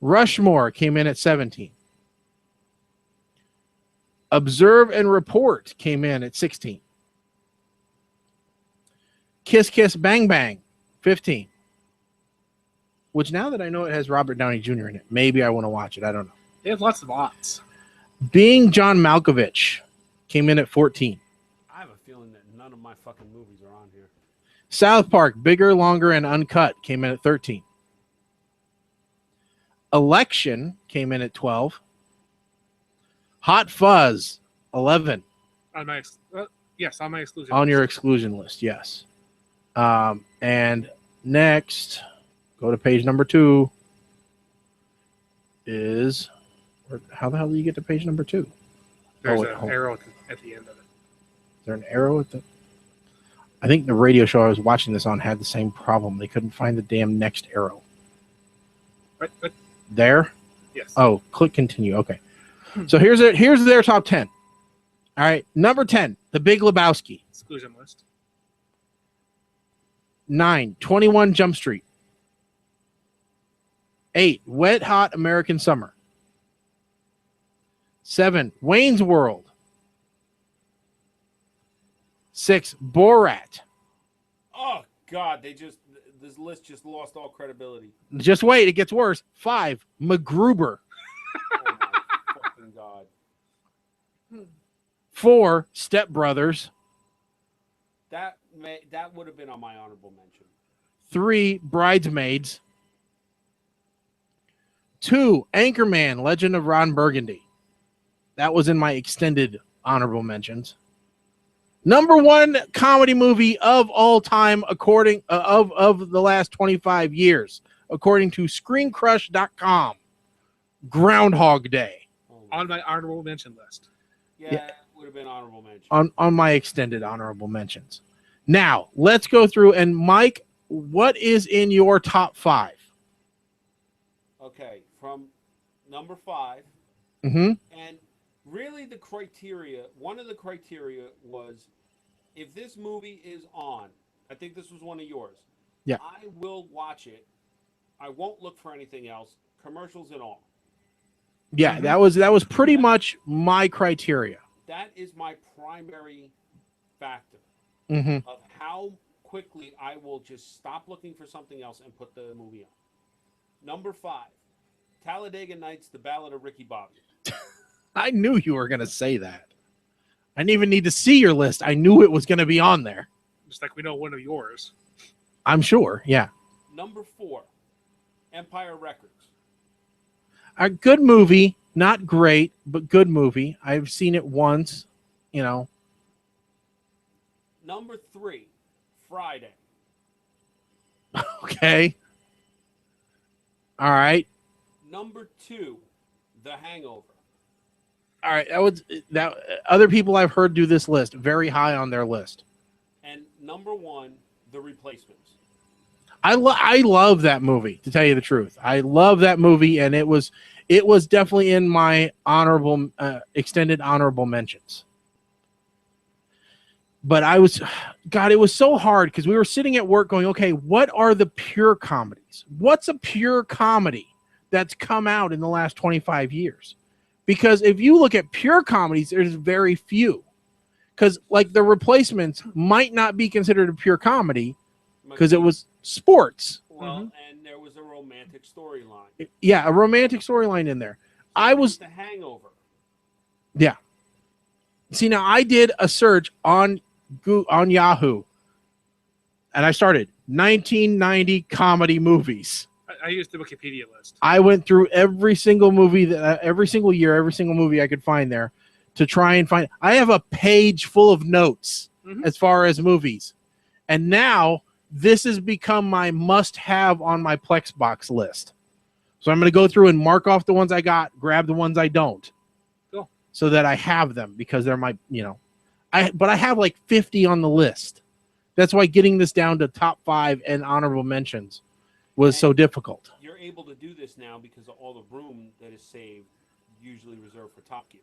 Speaker 1: Rushmore came in at 17. Observe and Report came in at 16. Kiss Kiss Bang Bang, 15. Which now that I know it has Robert Downey Jr. in it, maybe I want to watch it. I don't know.
Speaker 3: they have lots of odds.
Speaker 1: Being John Malkovich came in at 14.
Speaker 2: I have a feeling that none of my fucking movies are on here.
Speaker 1: South Park, Bigger, Longer, and Uncut came in at 13. Election came in at 12. Hot Fuzz, 11.
Speaker 3: On my on my exclusion.
Speaker 1: On
Speaker 3: list.
Speaker 1: your exclusion list, yes. And next, go to page number 2. Is how the hell do you get to page number 2?
Speaker 3: There's
Speaker 1: wait,
Speaker 3: an
Speaker 1: hold on.
Speaker 3: arrow at the end of it.
Speaker 1: Is there an arrow at the? I think the radio show I was watching this on had the same problem. They couldn't find the damn next arrow.
Speaker 3: What?
Speaker 1: There?
Speaker 3: Yes.
Speaker 1: Oh, click continue. Okay. So here's their top 10. All right. Number 10, The Big Lebowski.
Speaker 3: Exclusion list.
Speaker 1: 9, 21 Jump Street. 8, Wet Hot American Summer. 7, Wayne's World. 6, Borat.
Speaker 2: Oh God, this list just lost all credibility.
Speaker 1: Just wait, it gets worse. 5, MacGruber.
Speaker 2: Oh my fucking God.
Speaker 1: 4, Step Brothers.
Speaker 2: That would have been on my honorable mention.
Speaker 1: 3, Bridesmaids. 2, Anchorman, Legend of Ron Burgundy. That was in my extended honorable mentions. Number 1 comedy movie of all time, according of the last 25 years, according to ScreenCrush.com. Groundhog Day.
Speaker 3: On my honorable mention list.
Speaker 2: Yeah, it would have been honorable mention.
Speaker 1: On my extended honorable mentions. Now, let's go through. And Mike, what is in your top 5?
Speaker 2: Okay, from number 5.
Speaker 1: Mm-hmm.
Speaker 2: And really one of the criteria was, if this movie is on, I think this was one of yours.
Speaker 1: Yeah.
Speaker 2: I will watch it. I won't look for anything else, commercials and all.
Speaker 1: Yeah, that was pretty much my criteria.
Speaker 2: That is my primary factor
Speaker 1: Mm-hmm.
Speaker 2: of how quickly I will just stop looking for something else and put the movie on. Number 5, Talladega Nights, The Ballad of Ricky Bobby.
Speaker 1: I knew you were going to say that. I didn't even need to see your list. I knew it was going to be on there.
Speaker 3: Just like we know one of yours.
Speaker 1: I'm sure. Yeah.
Speaker 2: Number 4, Empire Records.
Speaker 1: A good movie. Not great, but good movie. I've seen it once,
Speaker 2: Number 3, Friday.
Speaker 1: Okay. All right.
Speaker 2: Number 2, The Hangover.
Speaker 1: All right. That other people I've heard do this list very high on their list.
Speaker 2: And number 1, The Replacements.
Speaker 1: I love that movie, to tell you the truth. I love that movie, and it was definitely in my honorable extended honorable mentions. But it was so hard because we were sitting at work going, okay, what are the pure comedies? What's a pure comedy that's come out in the last 25 years? Because if you look at pure comedies, there's very few. Because like The Replacements might not be considered a pure comedy because it was sports.
Speaker 2: Well, and there was a romantic storyline.
Speaker 1: Yeah, a romantic storyline in there. I was
Speaker 2: The Hangover.
Speaker 1: Yeah. See, now I did a search on Yahoo, and I started 1990 comedy movies.
Speaker 3: I used the Wikipedia list.
Speaker 1: I went through every single movie every single year, every single movie I could find there to try and find. I have a page full of notes as far as movies, and now this has become my must-have on my Plex box list. So I'm going to go through and mark off the ones I got, grab the ones I don't.
Speaker 3: Cool.
Speaker 1: So that I have them because they're my, but I have like 50 on the list. That's why getting this down to top 5 and honorable mentions was so difficult.
Speaker 2: You're able to do this now because of all the room that is saved, usually reserved for Top Gear.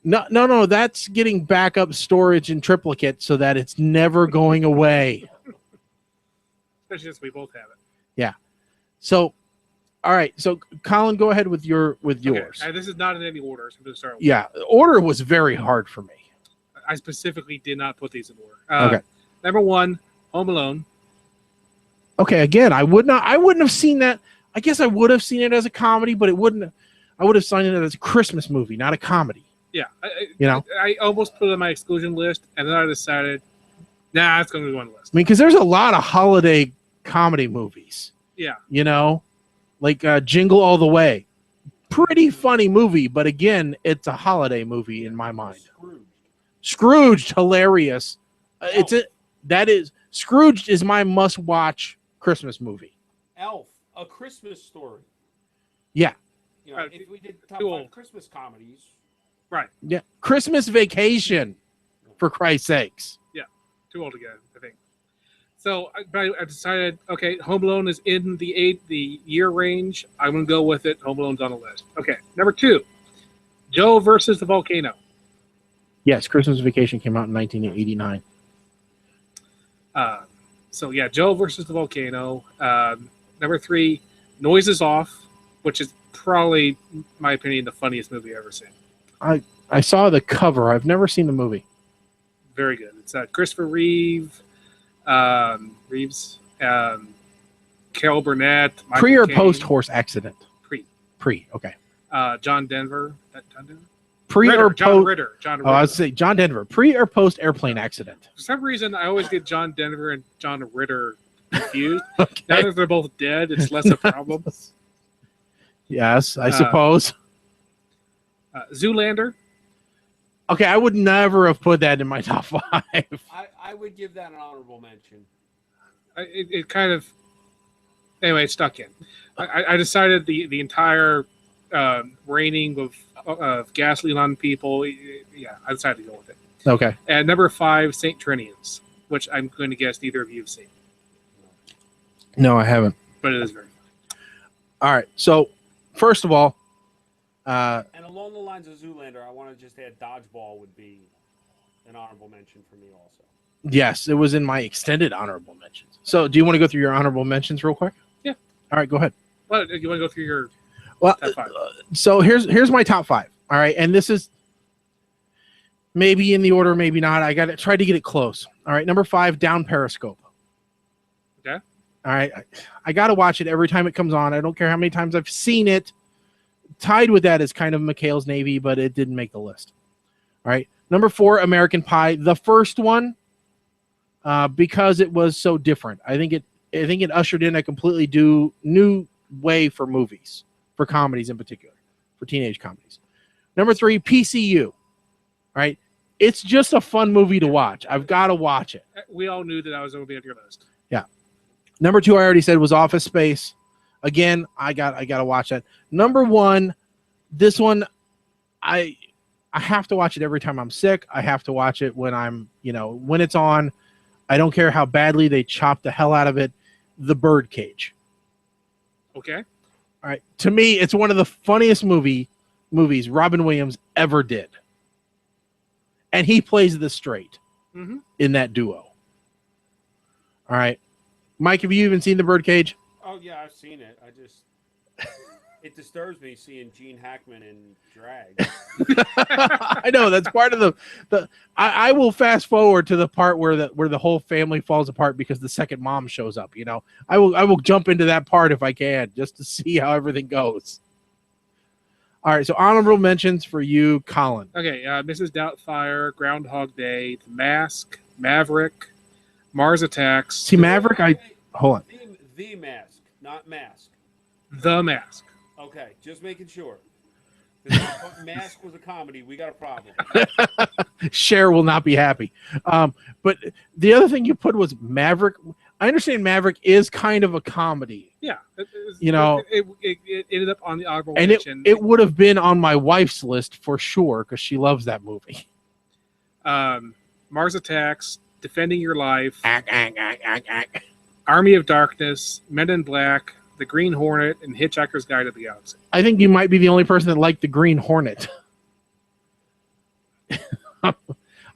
Speaker 1: No, that's getting backup storage in triplicate so that it's never going away.
Speaker 3: Especially since we both have it.
Speaker 1: Yeah. So, all right. So, Colin, go ahead with yours.
Speaker 3: Okay. This is not in any order, so I'm going to start with.
Speaker 1: Yeah, order was very hard for me.
Speaker 3: I specifically did not put these in order.
Speaker 1: Okay.
Speaker 3: Number 1, Home Alone.
Speaker 1: Okay, again, I wouldn't have seen that. I guess I would have seen it as a comedy, but I would have seen it as a Christmas movie, not a comedy.
Speaker 3: Yeah.
Speaker 1: I
Speaker 3: I almost put it on my exclusion list, and then I decided, nah, it's going to go on the list.
Speaker 1: mean, because there's a lot of holiday comedy movies.
Speaker 3: Yeah.
Speaker 1: Like Jingle All the Way. Pretty funny movie, but again, it's a holiday movie in my mind. Scrooged, hilarious. Scrooged is my must-watch Christmas movie.
Speaker 2: Elf, A Christmas Story.
Speaker 1: Yeah.
Speaker 2: If we did top 5 Christmas comedies.
Speaker 3: Right.
Speaker 1: Yeah. Christmas Vacation, for Christ's sakes.
Speaker 3: Yeah. Too old again, I think. So I decided, okay, Home Alone is in the year range. I'm going to go with it. Home Alone's on the list. Okay. Number 2, Joe versus the Volcano.
Speaker 1: Yes, Christmas Vacation came out in 1989.
Speaker 3: So yeah, Joe versus the Volcano. Number 3, Noises Off, which is probably, in my opinion, the funniest movie I've ever seen.
Speaker 1: I saw the cover. I've never seen the movie.
Speaker 3: Very good. It's Christopher Reeves, Carol Burnett. Michael
Speaker 1: Pre or
Speaker 3: Caine.
Speaker 1: post horse accident? Pre. Okay.
Speaker 3: John Denver. John Denver.
Speaker 1: Pre
Speaker 3: Ritter,
Speaker 1: or post?
Speaker 3: John Ritter. John Ritter.
Speaker 1: Oh, I was saying John Denver. Pre or post airplane accident?
Speaker 3: For some reason, I always get John Denver and John Ritter confused.
Speaker 1: Okay.
Speaker 3: Now that they're both dead, it's less a problem.
Speaker 1: Yes, I suppose.
Speaker 3: Zoolander.
Speaker 1: Okay, I would never have put that in my top 5.
Speaker 2: I would give that an honorable mention.
Speaker 3: It kind of. Anyway, it stuck in. I decided the entire raining of gasoline on people. Yeah, I decided to go with it.
Speaker 1: Okay.
Speaker 3: And number 5, St. Trinians, which I'm going to guess neither of you have seen.
Speaker 1: No, I haven't.
Speaker 3: But it is very fun.
Speaker 1: All right. So, first of all,
Speaker 2: And along the lines of Zoolander, I want to just add Dodgeball would be an honorable mention for me also.
Speaker 1: yes, it was in my extended honorable mentions. So, do you want to go through your honorable mentions real quick?
Speaker 3: Yeah.
Speaker 1: All right, go ahead.
Speaker 3: Well, you want to go through your
Speaker 1: Well,
Speaker 3: top 5?
Speaker 1: So here's my top 5. All right, and this is maybe in the order, maybe not. I got to try to get it close. All right, number 5, Down Periscope.
Speaker 3: Okay.
Speaker 1: All right, I got to watch it every time it comes on. I don't care how many times I've seen it. Tied with that is kind of McHale's Navy, but it didn't make the list. All right, number 4, American Pie, the first one, because it was so different. I think it ushered in a completely new way for movies, for comedies in particular, for teenage comedies. Number 3, PCU. Right, It's just a fun movie to watch. I've got to watch it.
Speaker 3: We all knew that I was going to be on your list.
Speaker 1: Number 2, I already said, was Office Space. Again, I got to watch that. Number 1, this one, I have to watch it every time I'm sick. I have to watch it when I'm, when it's on. I don't care how badly they chop the hell out of it. The Birdcage.
Speaker 3: Okay.
Speaker 1: All right. To me, it's one of the funniest movies Robin Williams ever did. And he plays the straight in that duo. All right. Mike, have you even seen The Birdcage?
Speaker 2: Oh, yeah, I've seen it. It disturbs me seeing Gene Hackman in drag.
Speaker 1: I know that's part of the. I will fast forward to the part where the whole family falls apart because the second mom shows up. I will jump into that part if I can just to see how everything goes. All right, so honorable mentions for you, Colin.
Speaker 3: Okay, Mrs. Doubtfire, Groundhog Day, The Mask, Maverick, Mars Attacks.
Speaker 1: See, Maverick, hold on.
Speaker 2: The Mask, not Mask.
Speaker 3: The Mask.
Speaker 2: Okay, just making sure. If Mask was a comedy, we got a problem.
Speaker 1: Cher will not be happy. But the other thing you put was Maverick. I understand Maverick is kind of a comedy.
Speaker 3: Yeah. It ended up on the honorable
Speaker 1: and
Speaker 3: mention.
Speaker 1: it would have been on my wife's list for sure because she loves that movie.
Speaker 3: Mars Attacks, Defending Your Life,
Speaker 1: Ack, ack, ack, ack, ack.
Speaker 3: Army of Darkness, Men in Black, The Green Hornet, and Hitchhiker's Guide to the Galaxy.
Speaker 1: I think you might be the only person that liked The Green Hornet.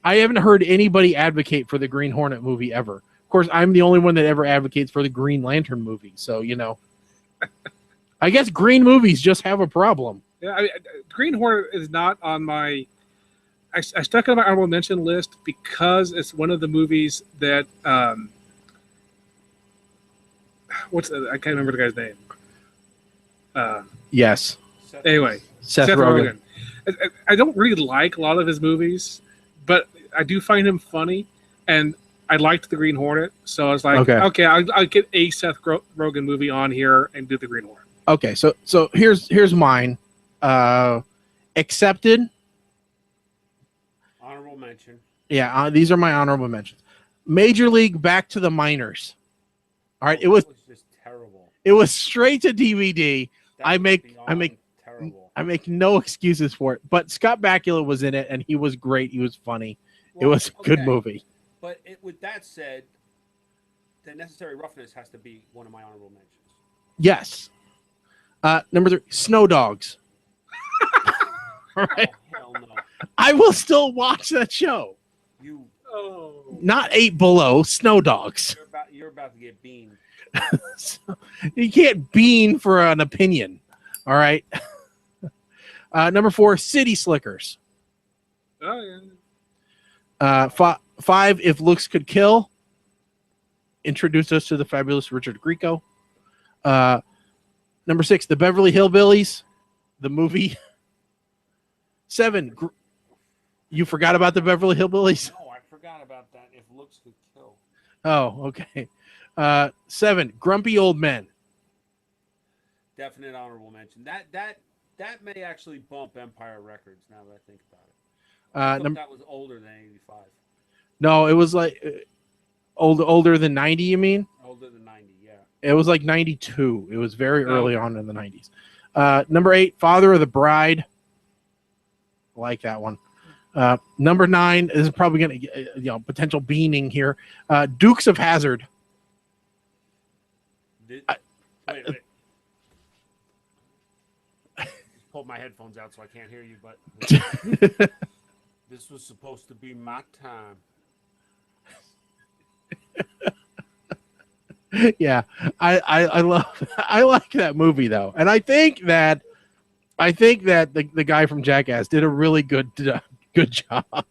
Speaker 1: I haven't heard anybody advocate for the Green Hornet movie ever. Of course, I'm the only one that ever advocates for the Green Lantern movie. So, I guess green movies just have a problem.
Speaker 3: Yeah, Green Hornet is not on my... I stuck it on my honorable mention list because it's one of the movies that... I can't remember the guy's name.
Speaker 1: Yes.
Speaker 3: Anyway,
Speaker 1: Seth Rogen.
Speaker 3: I don't really like a lot of his movies, but I do find him funny, and I liked The Green Hornet, so I was like, okay, I'll get a Seth Rogen movie on here and do The Green Hornet.
Speaker 1: Okay, so here's mine. Accepted.
Speaker 2: Honorable mention.
Speaker 1: Yeah, these are my honorable mentions. Major League Back to the Minors. All right, it was
Speaker 2: just terrible.
Speaker 1: It was straight to DVD. I make no excuses for it. But Scott Bakula was in it, and he was great. He was funny. It was a good movie.
Speaker 2: But with that said, The Necessary Roughness has to be one of my honorable mentions.
Speaker 1: Yes. Number 3, Snow Dogs. All right.
Speaker 2: Oh, hell no.
Speaker 1: I will still watch that show. Not 8 Below, Snow Dogs.
Speaker 2: You're about to get beamed.
Speaker 1: You can't bean for an opinion. All right. Number 4, City Slickers.
Speaker 3: Oh, yeah.
Speaker 1: 5, If Looks Could Kill. Introduced us to the fabulous Richard Grieco. Number 6, The Beverly Hillbillies, the movie. 7, you forgot about The Beverly Hillbillies?
Speaker 2: No, I forgot about that. If Looks Could Kill.
Speaker 1: Oh, okay. 7, Grumpy Old Men.
Speaker 2: Definite honorable mention. That may actually bump Empire Records now that I think about it. That was older than 85.
Speaker 1: No, it was like older than 90, you mean?
Speaker 2: Older than 90, yeah.
Speaker 1: It was like 92. It was very early on in the 90s. Number 8, Father of the Bride. I like that one. Number 9 is probably going to, potential beaning here. Dukes of Hazzard.
Speaker 2: Wait. Just pulled my headphones out so I can't hear you, but this was supposed to be my time.
Speaker 1: Yeah, I like that movie though, and I think that the guy from Jackass did a really good job,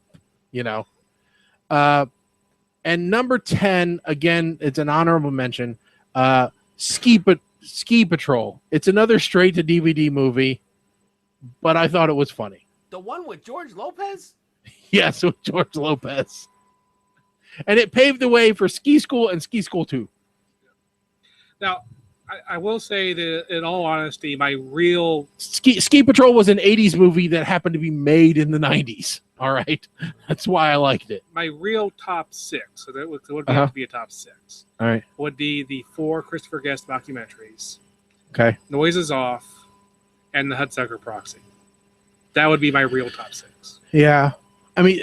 Speaker 1: And number 10, again, it's an honorable mention. Ski Patrol. It's another straight to DVD movie, but I thought it was funny.
Speaker 2: The one with George Lopez?
Speaker 1: Yes, with George Lopez, and it paved the way for Ski School and Ski School 2.
Speaker 3: Now, I will say that, in all honesty, my real...
Speaker 1: Ski Patrol was an 80s movie that happened to be made in the 90s. All right, that's why I liked it.
Speaker 3: My real top 6, so that would
Speaker 1: Uh-huh.
Speaker 3: have to be a top 6,
Speaker 1: All right,
Speaker 3: would be the 4 Christopher Guest documentaries,
Speaker 1: okay.
Speaker 3: Noises Off, and the Hudsucker Proxy. That would be my real top 6.
Speaker 1: Yeah, I mean,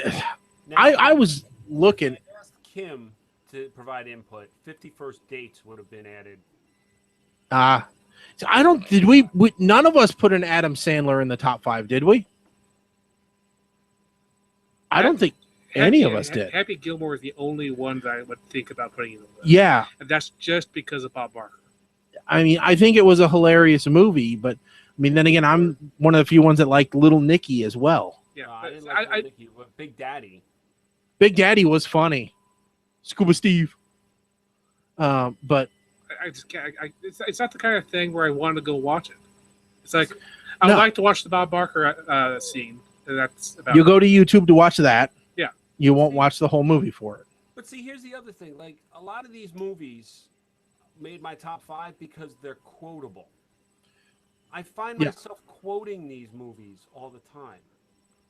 Speaker 2: Now,
Speaker 1: I was looking.
Speaker 2: I asked Kim to provide input. 51st Dates would have been added.
Speaker 1: So I don't. Did we? None of us put an Adam Sandler in the top 5, did we? I don't think any of us did.
Speaker 3: Happy Gilmore is the only one that I would think about putting in the list.
Speaker 1: Yeah,
Speaker 3: And that's just because of Bob Barker.
Speaker 1: I mean, I think it was a hilarious movie, but I mean, then again, I'm one of the few ones that liked Little Nicky as well.
Speaker 3: Yeah,
Speaker 2: I didn't like Little Nicky, but Big Daddy.
Speaker 1: Big Daddy was funny. Scuba Steve. But
Speaker 3: I just can't. It's not the kind of thing where I want to go watch it. It's like I
Speaker 1: No.
Speaker 3: would like to watch the Bob Barker scene. And that's about
Speaker 1: you go to YouTube to watch that.
Speaker 3: Yeah.
Speaker 1: You won't watch the whole movie for it.
Speaker 2: But see, here's the other thing. Like, a lot of these movies made my top 5 because they're quotable. I find
Speaker 1: Yeah.
Speaker 2: myself quoting these movies all the time.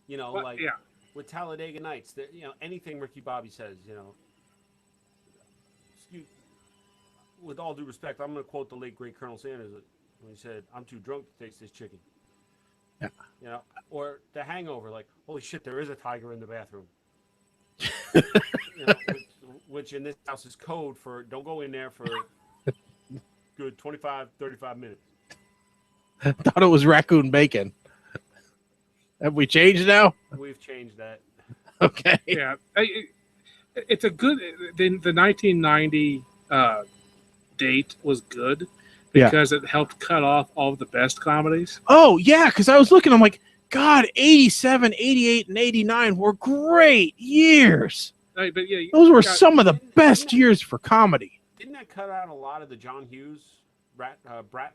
Speaker 2: You know,
Speaker 3: Well,
Speaker 2: like
Speaker 3: yeah.
Speaker 2: with Talladega Nights, that, you know, anything Ricky Bobby says, you know. Excuse, with all due respect, I'm going to quote the late great Colonel Sanders when he said, "I'm too drunk to taste this chicken."
Speaker 1: Yeah.
Speaker 2: You know, or The Hangover, like, holy shit, there is a tiger in the bathroom. You know, which in this house is code for don't go in there for good 25, 35 minutes.
Speaker 1: I thought it was raccoon bacon. Have we changed now?
Speaker 2: We've changed that.
Speaker 1: Okay.
Speaker 3: Yeah, it's a good. The 1990 date was good
Speaker 1: Yeah.
Speaker 3: because it helped cut off all of the best comedies.
Speaker 1: Oh, yeah, because I was looking, I'm like, God, 87, 88, and 89 were great years.
Speaker 3: But yeah,
Speaker 1: Those were
Speaker 3: got-
Speaker 1: some of the best years for comedy.
Speaker 2: Didn't that cut out a lot of the John Hughes Brat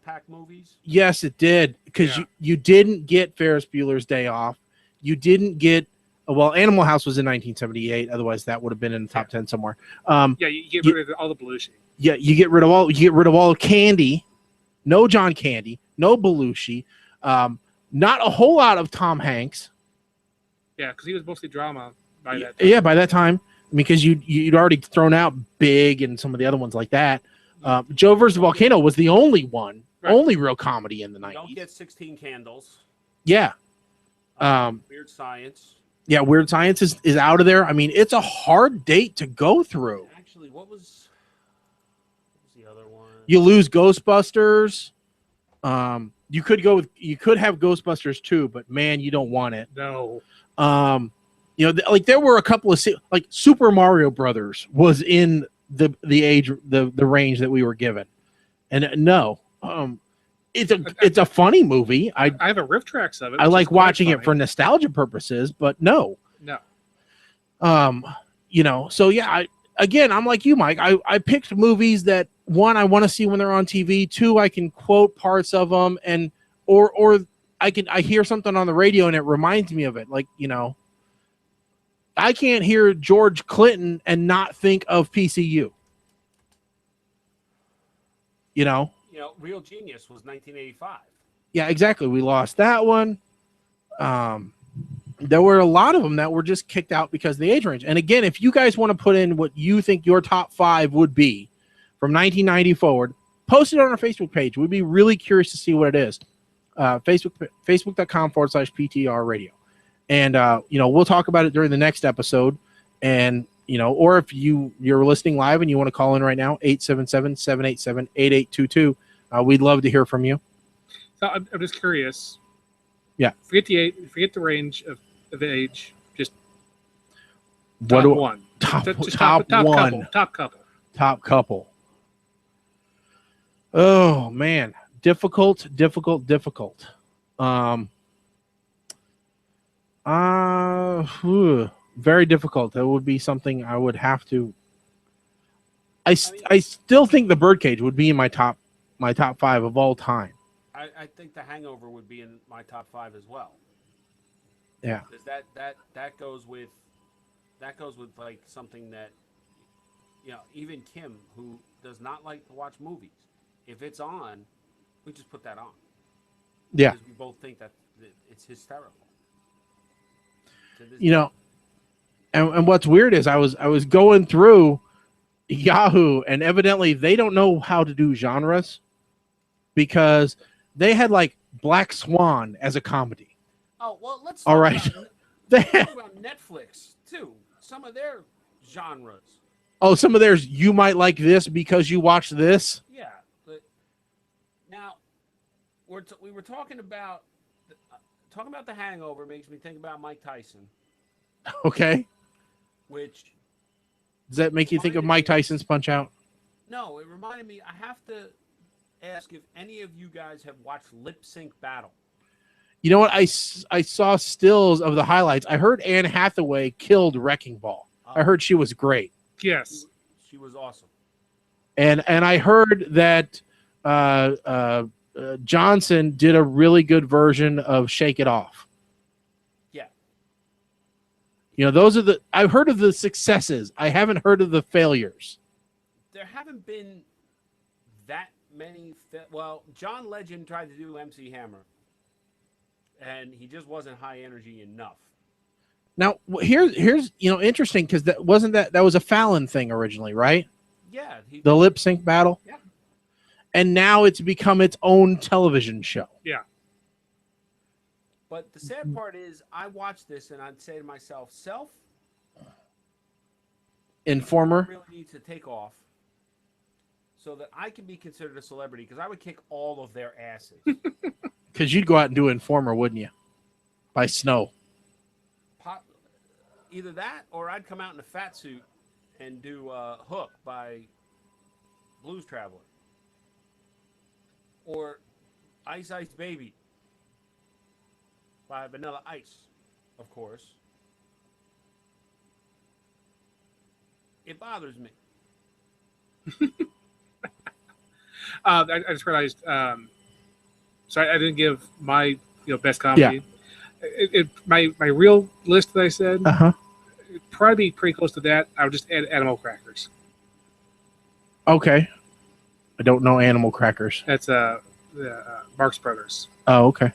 Speaker 2: Pack movies?
Speaker 1: Yes, it did. Because
Speaker 3: Yeah.
Speaker 1: you didn't get Ferris Bueller's Day Off. You didn't get, well, Animal House was in 1978. Otherwise, that would have been in the top 10 somewhere.
Speaker 3: Yeah, you get rid of all the Belushi.
Speaker 1: Yeah, you get rid of all Candy. No John Candy. No Belushi. Not a whole lot of Tom Hanks.
Speaker 3: Yeah, because he was mostly drama by that time.
Speaker 1: Yeah, by that time, because you'd already thrown out Big and some of the other ones like that. Joe vs. Volcano was the only one,
Speaker 3: Right.
Speaker 1: only real comedy in the
Speaker 2: You don't
Speaker 1: 90s.
Speaker 2: get 16 Candles.
Speaker 1: Yeah.
Speaker 2: Weird Science.
Speaker 1: Yeah, Weird Science is out of there. I mean, it's a hard date to go through.
Speaker 2: Actually, what was the other one?
Speaker 1: You lose Ghostbusters. You could have Ghostbusters too, but man, you don't want it.
Speaker 3: No.
Speaker 1: Like there were a couple of like Super Mario Brothers was in the range that we were given, and no, it's a funny movie. I
Speaker 3: have a riff tracks of it.
Speaker 1: I
Speaker 3: which
Speaker 1: like
Speaker 3: is quite
Speaker 1: watching it
Speaker 3: funny.
Speaker 1: for nostalgia purposes, but no.
Speaker 3: No.
Speaker 1: So yeah, I'm like you, Mike. I picked movies that, one, I want to see when they're on TV. Two, I can quote parts of them, and or I hear something on the radio and it reminds me of it. Like, I can't hear George Clinton and not think of PCU.
Speaker 2: Real Genius was 1985.
Speaker 1: Yeah, exactly. We lost that one. There were a lot of them that were just kicked out because of the age range. And again, if you guys want to put in what you think your top 5 would be from 1990 forward, post it on our Facebook page. We'd be really curious to see what it is. Facebook.com/PTR radio. And, we'll talk about it during the next episode. And, or if you're listening live and you want to call in right now, 877-787-8822. We'd love to hear from you.
Speaker 3: So I'm just curious.
Speaker 1: Yeah.
Speaker 3: Forget the range of age. Just
Speaker 1: What
Speaker 3: top
Speaker 1: do-
Speaker 3: one.
Speaker 1: Top
Speaker 3: Just
Speaker 1: one.
Speaker 3: Top couple.
Speaker 1: Top couple. Oh, man. Difficult. Very difficult. That would be something I would have to. I still think The Birdcage would be in my top 5 of all time.
Speaker 2: I think The Hangover would be in my top 5 as well.
Speaker 1: Yeah.
Speaker 2: Because that goes with like something that, even Kim, who does not like to watch movies, if it's on, we just put that on.
Speaker 1: Yeah.
Speaker 2: Because we both think that it's hysterical. To this
Speaker 1: You know, and what's weird is I was going through Yahoo, and evidently they don't know how to do genres because they had like Black Swan as a comedy.
Speaker 2: Oh well, let's
Speaker 1: All
Speaker 2: talk
Speaker 1: right.
Speaker 2: about,
Speaker 1: They
Speaker 2: let's talk about Netflix too. Some of their genres.
Speaker 1: oh, some of theirs you might like this because you watched this.
Speaker 2: Yeah, but now we were talking about The Hangover makes me think about Mike Tyson,
Speaker 1: Okay.
Speaker 2: which
Speaker 1: Does that make you think of
Speaker 2: reminded
Speaker 1: Mike
Speaker 2: me-
Speaker 1: Tyson's Punch Out?
Speaker 2: No, it reminded me. I have to ask if any of you guys have watched Lip Sync Battle.
Speaker 1: You know what? I saw stills of the highlights. I heard Anne Hathaway killed Wrecking Ball. I heard she was great.
Speaker 3: Yes.
Speaker 2: She was awesome.
Speaker 1: And I heard that Johnson did a really good version of Shake It Off.
Speaker 2: Yeah.
Speaker 1: You know, those are I've heard of the successes. I haven't heard of the failures.
Speaker 2: There haven't been that many. Well, John Legend tried to do MC Hammer, and he just wasn't high energy enough.
Speaker 1: Now, here's interesting because that was a Fallon thing originally, right?
Speaker 2: Yeah.
Speaker 1: The lip sync battle.
Speaker 2: Yeah.
Speaker 1: And now it's become its own television show.
Speaker 3: Yeah.
Speaker 2: But the sad part is, I watched this and I'd say to myself,
Speaker 1: Informer.
Speaker 2: really needs to take off so that I can be considered a celebrity, because I would kick all of their asses.
Speaker 1: Because you'd go out and do Informer, wouldn't you? By Snow.
Speaker 2: Either that, or I'd come out in a fat suit and do Hook by Blues Traveler. Or Ice Ice Baby by Vanilla Ice, of course. It bothers me.
Speaker 3: I just realized. Sorry, I didn't give my best comedy. My real list that I said, it'd probably be pretty close to that. I would just add Animal Crackers.
Speaker 1: Okay. I don't know Animal Crackers.
Speaker 3: That's Marx Brothers.
Speaker 1: Oh, okay.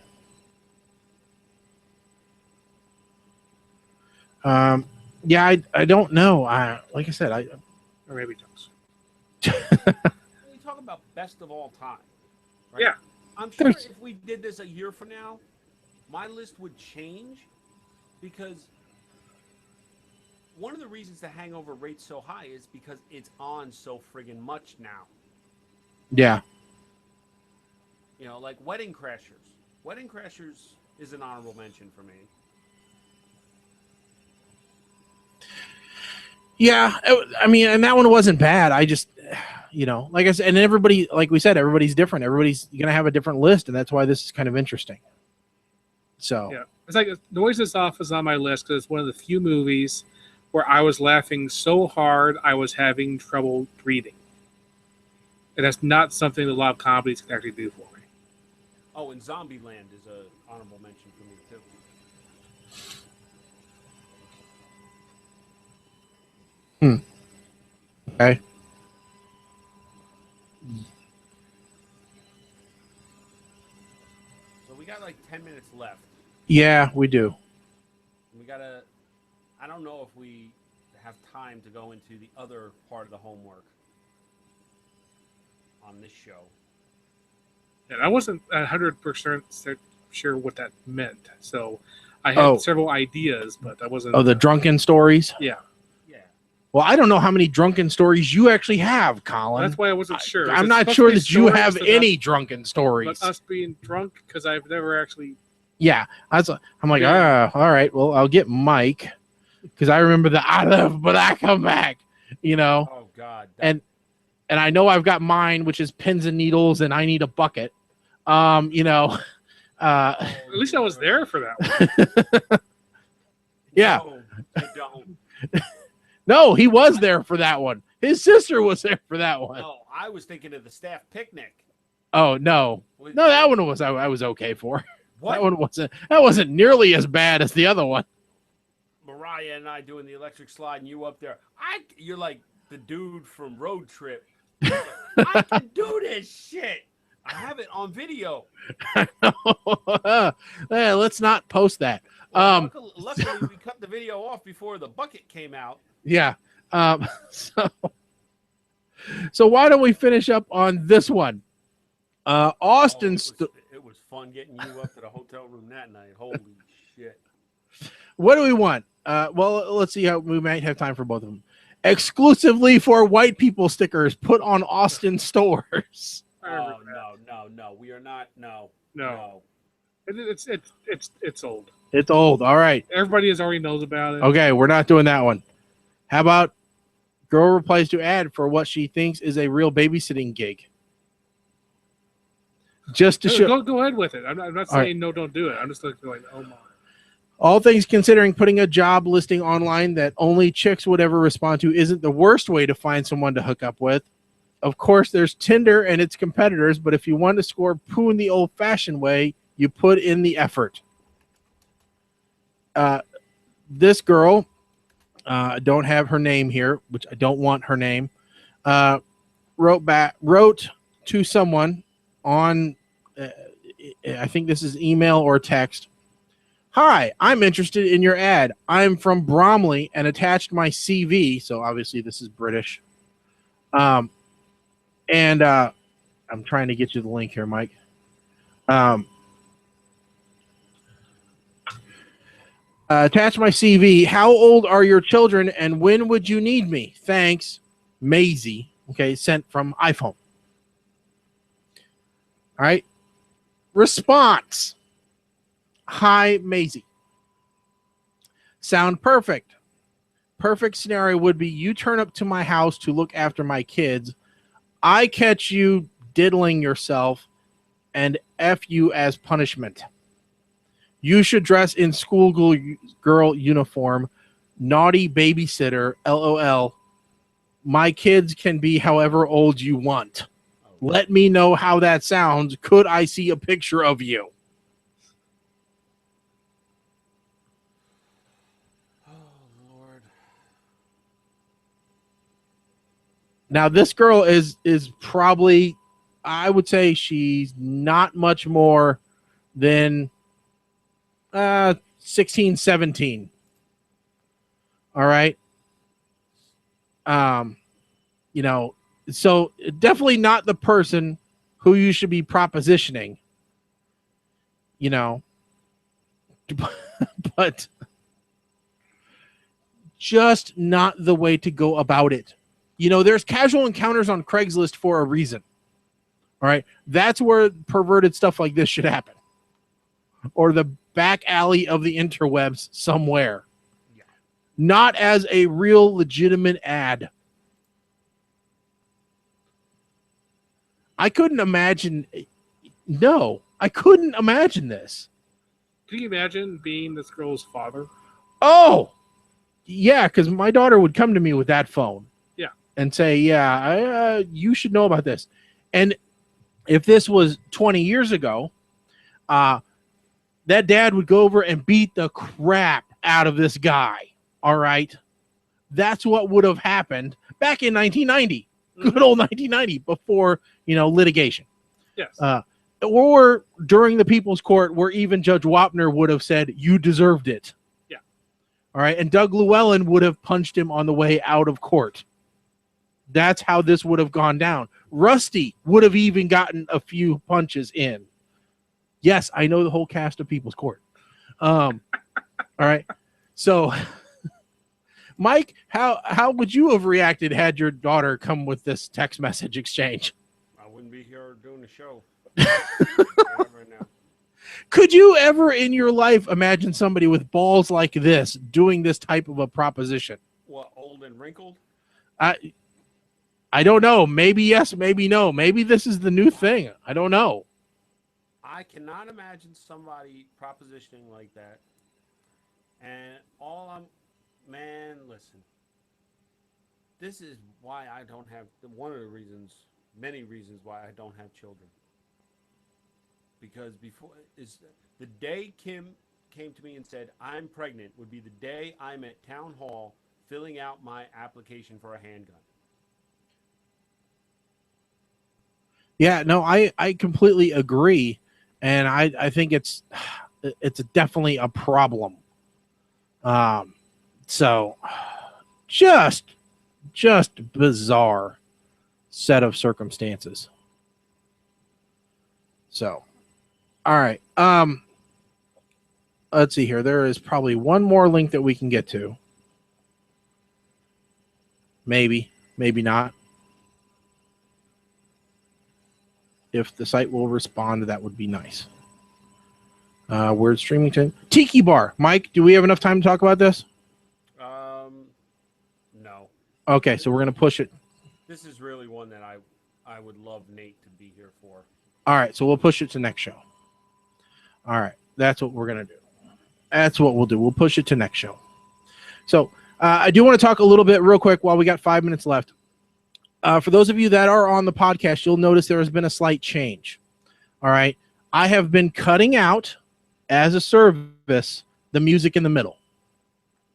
Speaker 1: Yeah, I don't know. Like I said,
Speaker 3: Or maybe Jones.
Speaker 2: We talk about best of all time. Right?
Speaker 3: Yeah.
Speaker 2: I'm sure if we did this a year from now, my list would change, because one of the reasons The Hangover rates so high is because it's on so friggin' much now.
Speaker 1: Yeah.
Speaker 2: You know, like Wedding Crashers. Wedding Crashers is an honorable mention for me.
Speaker 1: Yeah, I mean, and that one wasn't bad. I just, like I said, and everybody, like we said, everybody's different. Everybody's going to have a different list, and that's why this is kind of interesting. So,
Speaker 3: yeah, it's like Noises Off is on my list because it's one of the few movies where I was laughing so hard I was having trouble breathing. And that's not something that a lot of comedies can actually do for me.
Speaker 2: Oh, and Zombieland is an honorable mention for me, too.
Speaker 1: Okay.
Speaker 2: So we got like 10 minutes left.
Speaker 1: Yeah, we do.
Speaker 2: We gotta. I don't know if we have time to go into the other part of the homework on this show.
Speaker 3: And I wasn't 100% sure what that meant. So I had several ideas, but I wasn't.
Speaker 1: Oh, the drunken stories?
Speaker 3: Yeah.
Speaker 2: Yeah.
Speaker 1: Well, I don't know how many drunken stories you actually have, Colin.
Speaker 3: That's why I wasn't sure.
Speaker 1: I'm
Speaker 3: Is it
Speaker 1: not
Speaker 3: supposed
Speaker 1: sure
Speaker 3: to be
Speaker 1: that you
Speaker 3: stories
Speaker 1: have
Speaker 3: about-
Speaker 1: any drunken stories.
Speaker 3: But us being drunk, because I've never actually.
Speaker 1: Yeah, I'm like, all right, well, I'll get Mike, because I remember the I love, but I come back,
Speaker 2: Oh God.
Speaker 1: and I know I've got mine, which is pins and needles, and I need a bucket.
Speaker 3: At least I was there for that one.
Speaker 1: Yeah.
Speaker 2: No, you don't.
Speaker 1: No, he was there for that one. His sister was there for that one.
Speaker 2: No, I was thinking of the staff picnic.
Speaker 1: Oh no,
Speaker 2: With-
Speaker 1: no, that one was I was okay for.
Speaker 2: What?
Speaker 1: That wasn't nearly as bad as the other one.
Speaker 2: Mariah and I doing the electric slide, and you up there. You're like the dude from Road Trip. I can do this shit. I have it on video.
Speaker 1: Yeah, let's not post that.
Speaker 2: Well, luckily, we cut the video off before the bucket came out.
Speaker 1: Yeah. So why don't we finish up on this one? Austin.
Speaker 2: It was fun getting you up to the hotel room that night. Holy shit.
Speaker 1: What do we want? Well, let's see how we might have time for both of them. Exclusively for white people stickers put on Austin stores.
Speaker 2: Oh, no. We are not. No.
Speaker 3: It's old.
Speaker 1: It's old. All right.
Speaker 3: Everybody already knows about it.
Speaker 1: Okay, we're not doing that one. How about girl replies to ad for what she thinks is a real babysitting gig? Just to show.
Speaker 3: Go ahead with it. I'm not saying no, don't do it. I'm just looking like, oh my.
Speaker 1: All things considering, putting a job listing online that only chicks would ever respond to isn't the worst way to find someone to hook up with. Of course, there's Tinder and its competitors, but if you want to score poo in the old-fashioned way, you put in the effort. This girl, I don't have her name here, which I don't want her name, wrote to someone on, I think this is email or text. Hi, I'm interested in your ad. I'm from Bromley and attached my CV. So obviously this is British. I'm trying to get you the link here, Mike. Attach my CV. How old are your children and when would you need me? Thanks, Maisie. Okay, sent from iPhone. All right. Response. Hi, Maisie. Sound perfect. Perfect scenario would be you turn up to my house to look after my kids. I catch you diddling yourself and F you as punishment. You should dress in schoolgirl uniform. Naughty babysitter, LOL. My kids can be however old you want. Let me know how that sounds. Could I see a picture of you?
Speaker 2: Oh, Lord.
Speaker 1: Now, this girl is probably, I would say she's not much more than 16, 17. All right. You know, so definitely not the person who you should be propositioning, you know, but just not the way to go about it. You know, there's casual encounters on Craigslist for a reason. All right. That's where perverted stuff like this should happen. Or the back alley of the interwebs somewhere. Yeah. Not as a real legitimate ad. I couldn't imagine. No, I couldn't imagine this.
Speaker 3: Can you imagine being this girl's father?
Speaker 1: Oh, yeah, because my daughter would come to me with that phone.
Speaker 3: Yeah.
Speaker 1: And say, yeah, you should know about this. And if this was 20 years ago, that dad would go over and beat the crap out of this guy. All right. That's what would have happened back in 1990. Good old 1990 before, you know, litigation.
Speaker 3: Yes.
Speaker 1: Or during the People's Court where even Judge Wapner would have said, you deserved it.
Speaker 3: Yeah.
Speaker 1: All right. And Doug Llewellyn would have punched him on the way out of court. That's how this would have gone down. Rusty would have even gotten a few punches in. Yes, I know the whole cast of People's Court. All right. So, Mike, how would you have reacted had your daughter come with this text message exchange?
Speaker 2: I wouldn't be here doing the show. Right now.
Speaker 1: Could you ever in your life imagine somebody with balls like this doing this type of a proposition?
Speaker 2: What, old and wrinkled?
Speaker 1: I don't know. Maybe yes, maybe no. Maybe this is the new thing. I don't know.
Speaker 2: I cannot imagine somebody propositioning like that. And man, listen. This is why I don't have, one of the reasons, many reasons why I don't have children. Because the day Kim came to me and said, I'm pregnant, would be the day I'm at town hall filling out my application for a handgun.
Speaker 1: Yeah, no, I completely agree. And I think it's definitely a problem. So just bizarre set of circumstances. So, all right. Let's see here. There is probably one more link that we can get to. Maybe not. If the site will respond, that would be nice. Word streaming to Tiki Bar. Mike, do we have enough time to talk about this?
Speaker 2: No.
Speaker 1: Okay, so we're gonna push it.
Speaker 2: This is really one that I would love Nate to be here for.
Speaker 1: All right, so we'll push it to next show. All right, that's what we're gonna do. That's what we'll do. We'll push it to next show. So I do want to talk a little bit real quick while we got 5 minutes left. For those of you that are on the podcast, you'll notice there has been a slight change. All right, I have been cutting out as a service the music in the middle.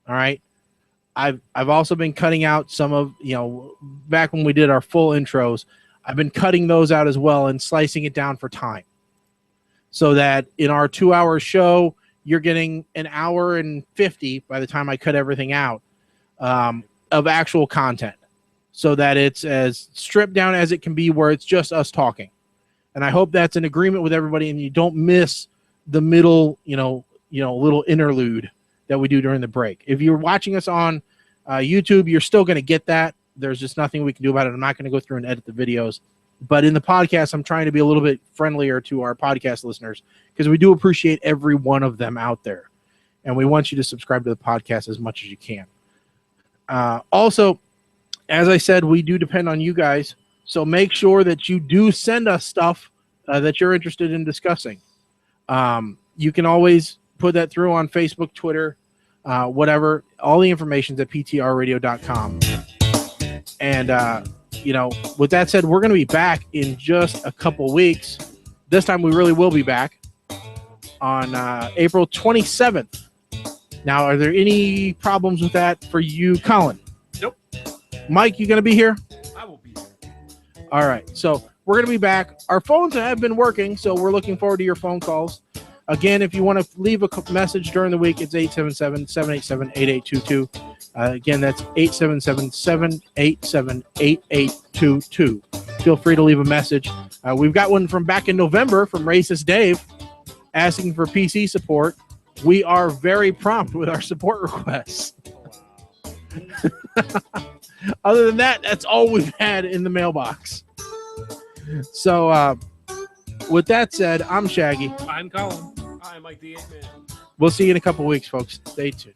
Speaker 1: All right, I've also been cutting out some of, back when we did our full intros, I've been cutting those out as well and slicing it down for time, so that in our 2-hour show, you're getting an hour and 50 by the time I cut everything out of actual content, so that it's as stripped down as it can be, where it's just us talking. And I hope that's an agreement with everybody, and you don't miss the middle, little interlude that we do during the break. If you're watching us on YouTube, you're still going to get that. There's just nothing we can do about it. I'm not going to go through and edit the videos. But in the podcast, I'm trying to be a little bit friendlier to our podcast listeners, because we do appreciate every one of them out there. And we want you to subscribe to the podcast as much as you can. Also, as I said, we do depend on you guys. So make sure that you do send us stuff that you're interested in discussing. You can always put that through on Facebook, Twitter, whatever. All the information's at ptrradio.com. And, with that said, we're going to be back in just a couple weeks. This time we really will be back on April 27th. Now, are there any problems with that for you, Colin?
Speaker 3: Nope.
Speaker 1: Mike, you going to be here?
Speaker 2: I will be here.
Speaker 1: All right. So we're going to be back. Our phones have been working, so we're looking forward to your phone calls. Again, if you want to leave a message during the week, it's 877-787-8822. Again, that's 877-787-8822. Feel free to leave a message. We've got one from back in November from Racist Dave asking for PC support. We are very prompt with our support requests. Other than that, that's all we've had in the mailbox. So, with that said, I'm Shaggy.
Speaker 3: I'm Colin.
Speaker 2: I'm Mike the 8-Man.
Speaker 1: We'll see you in a couple weeks, folks. Stay tuned.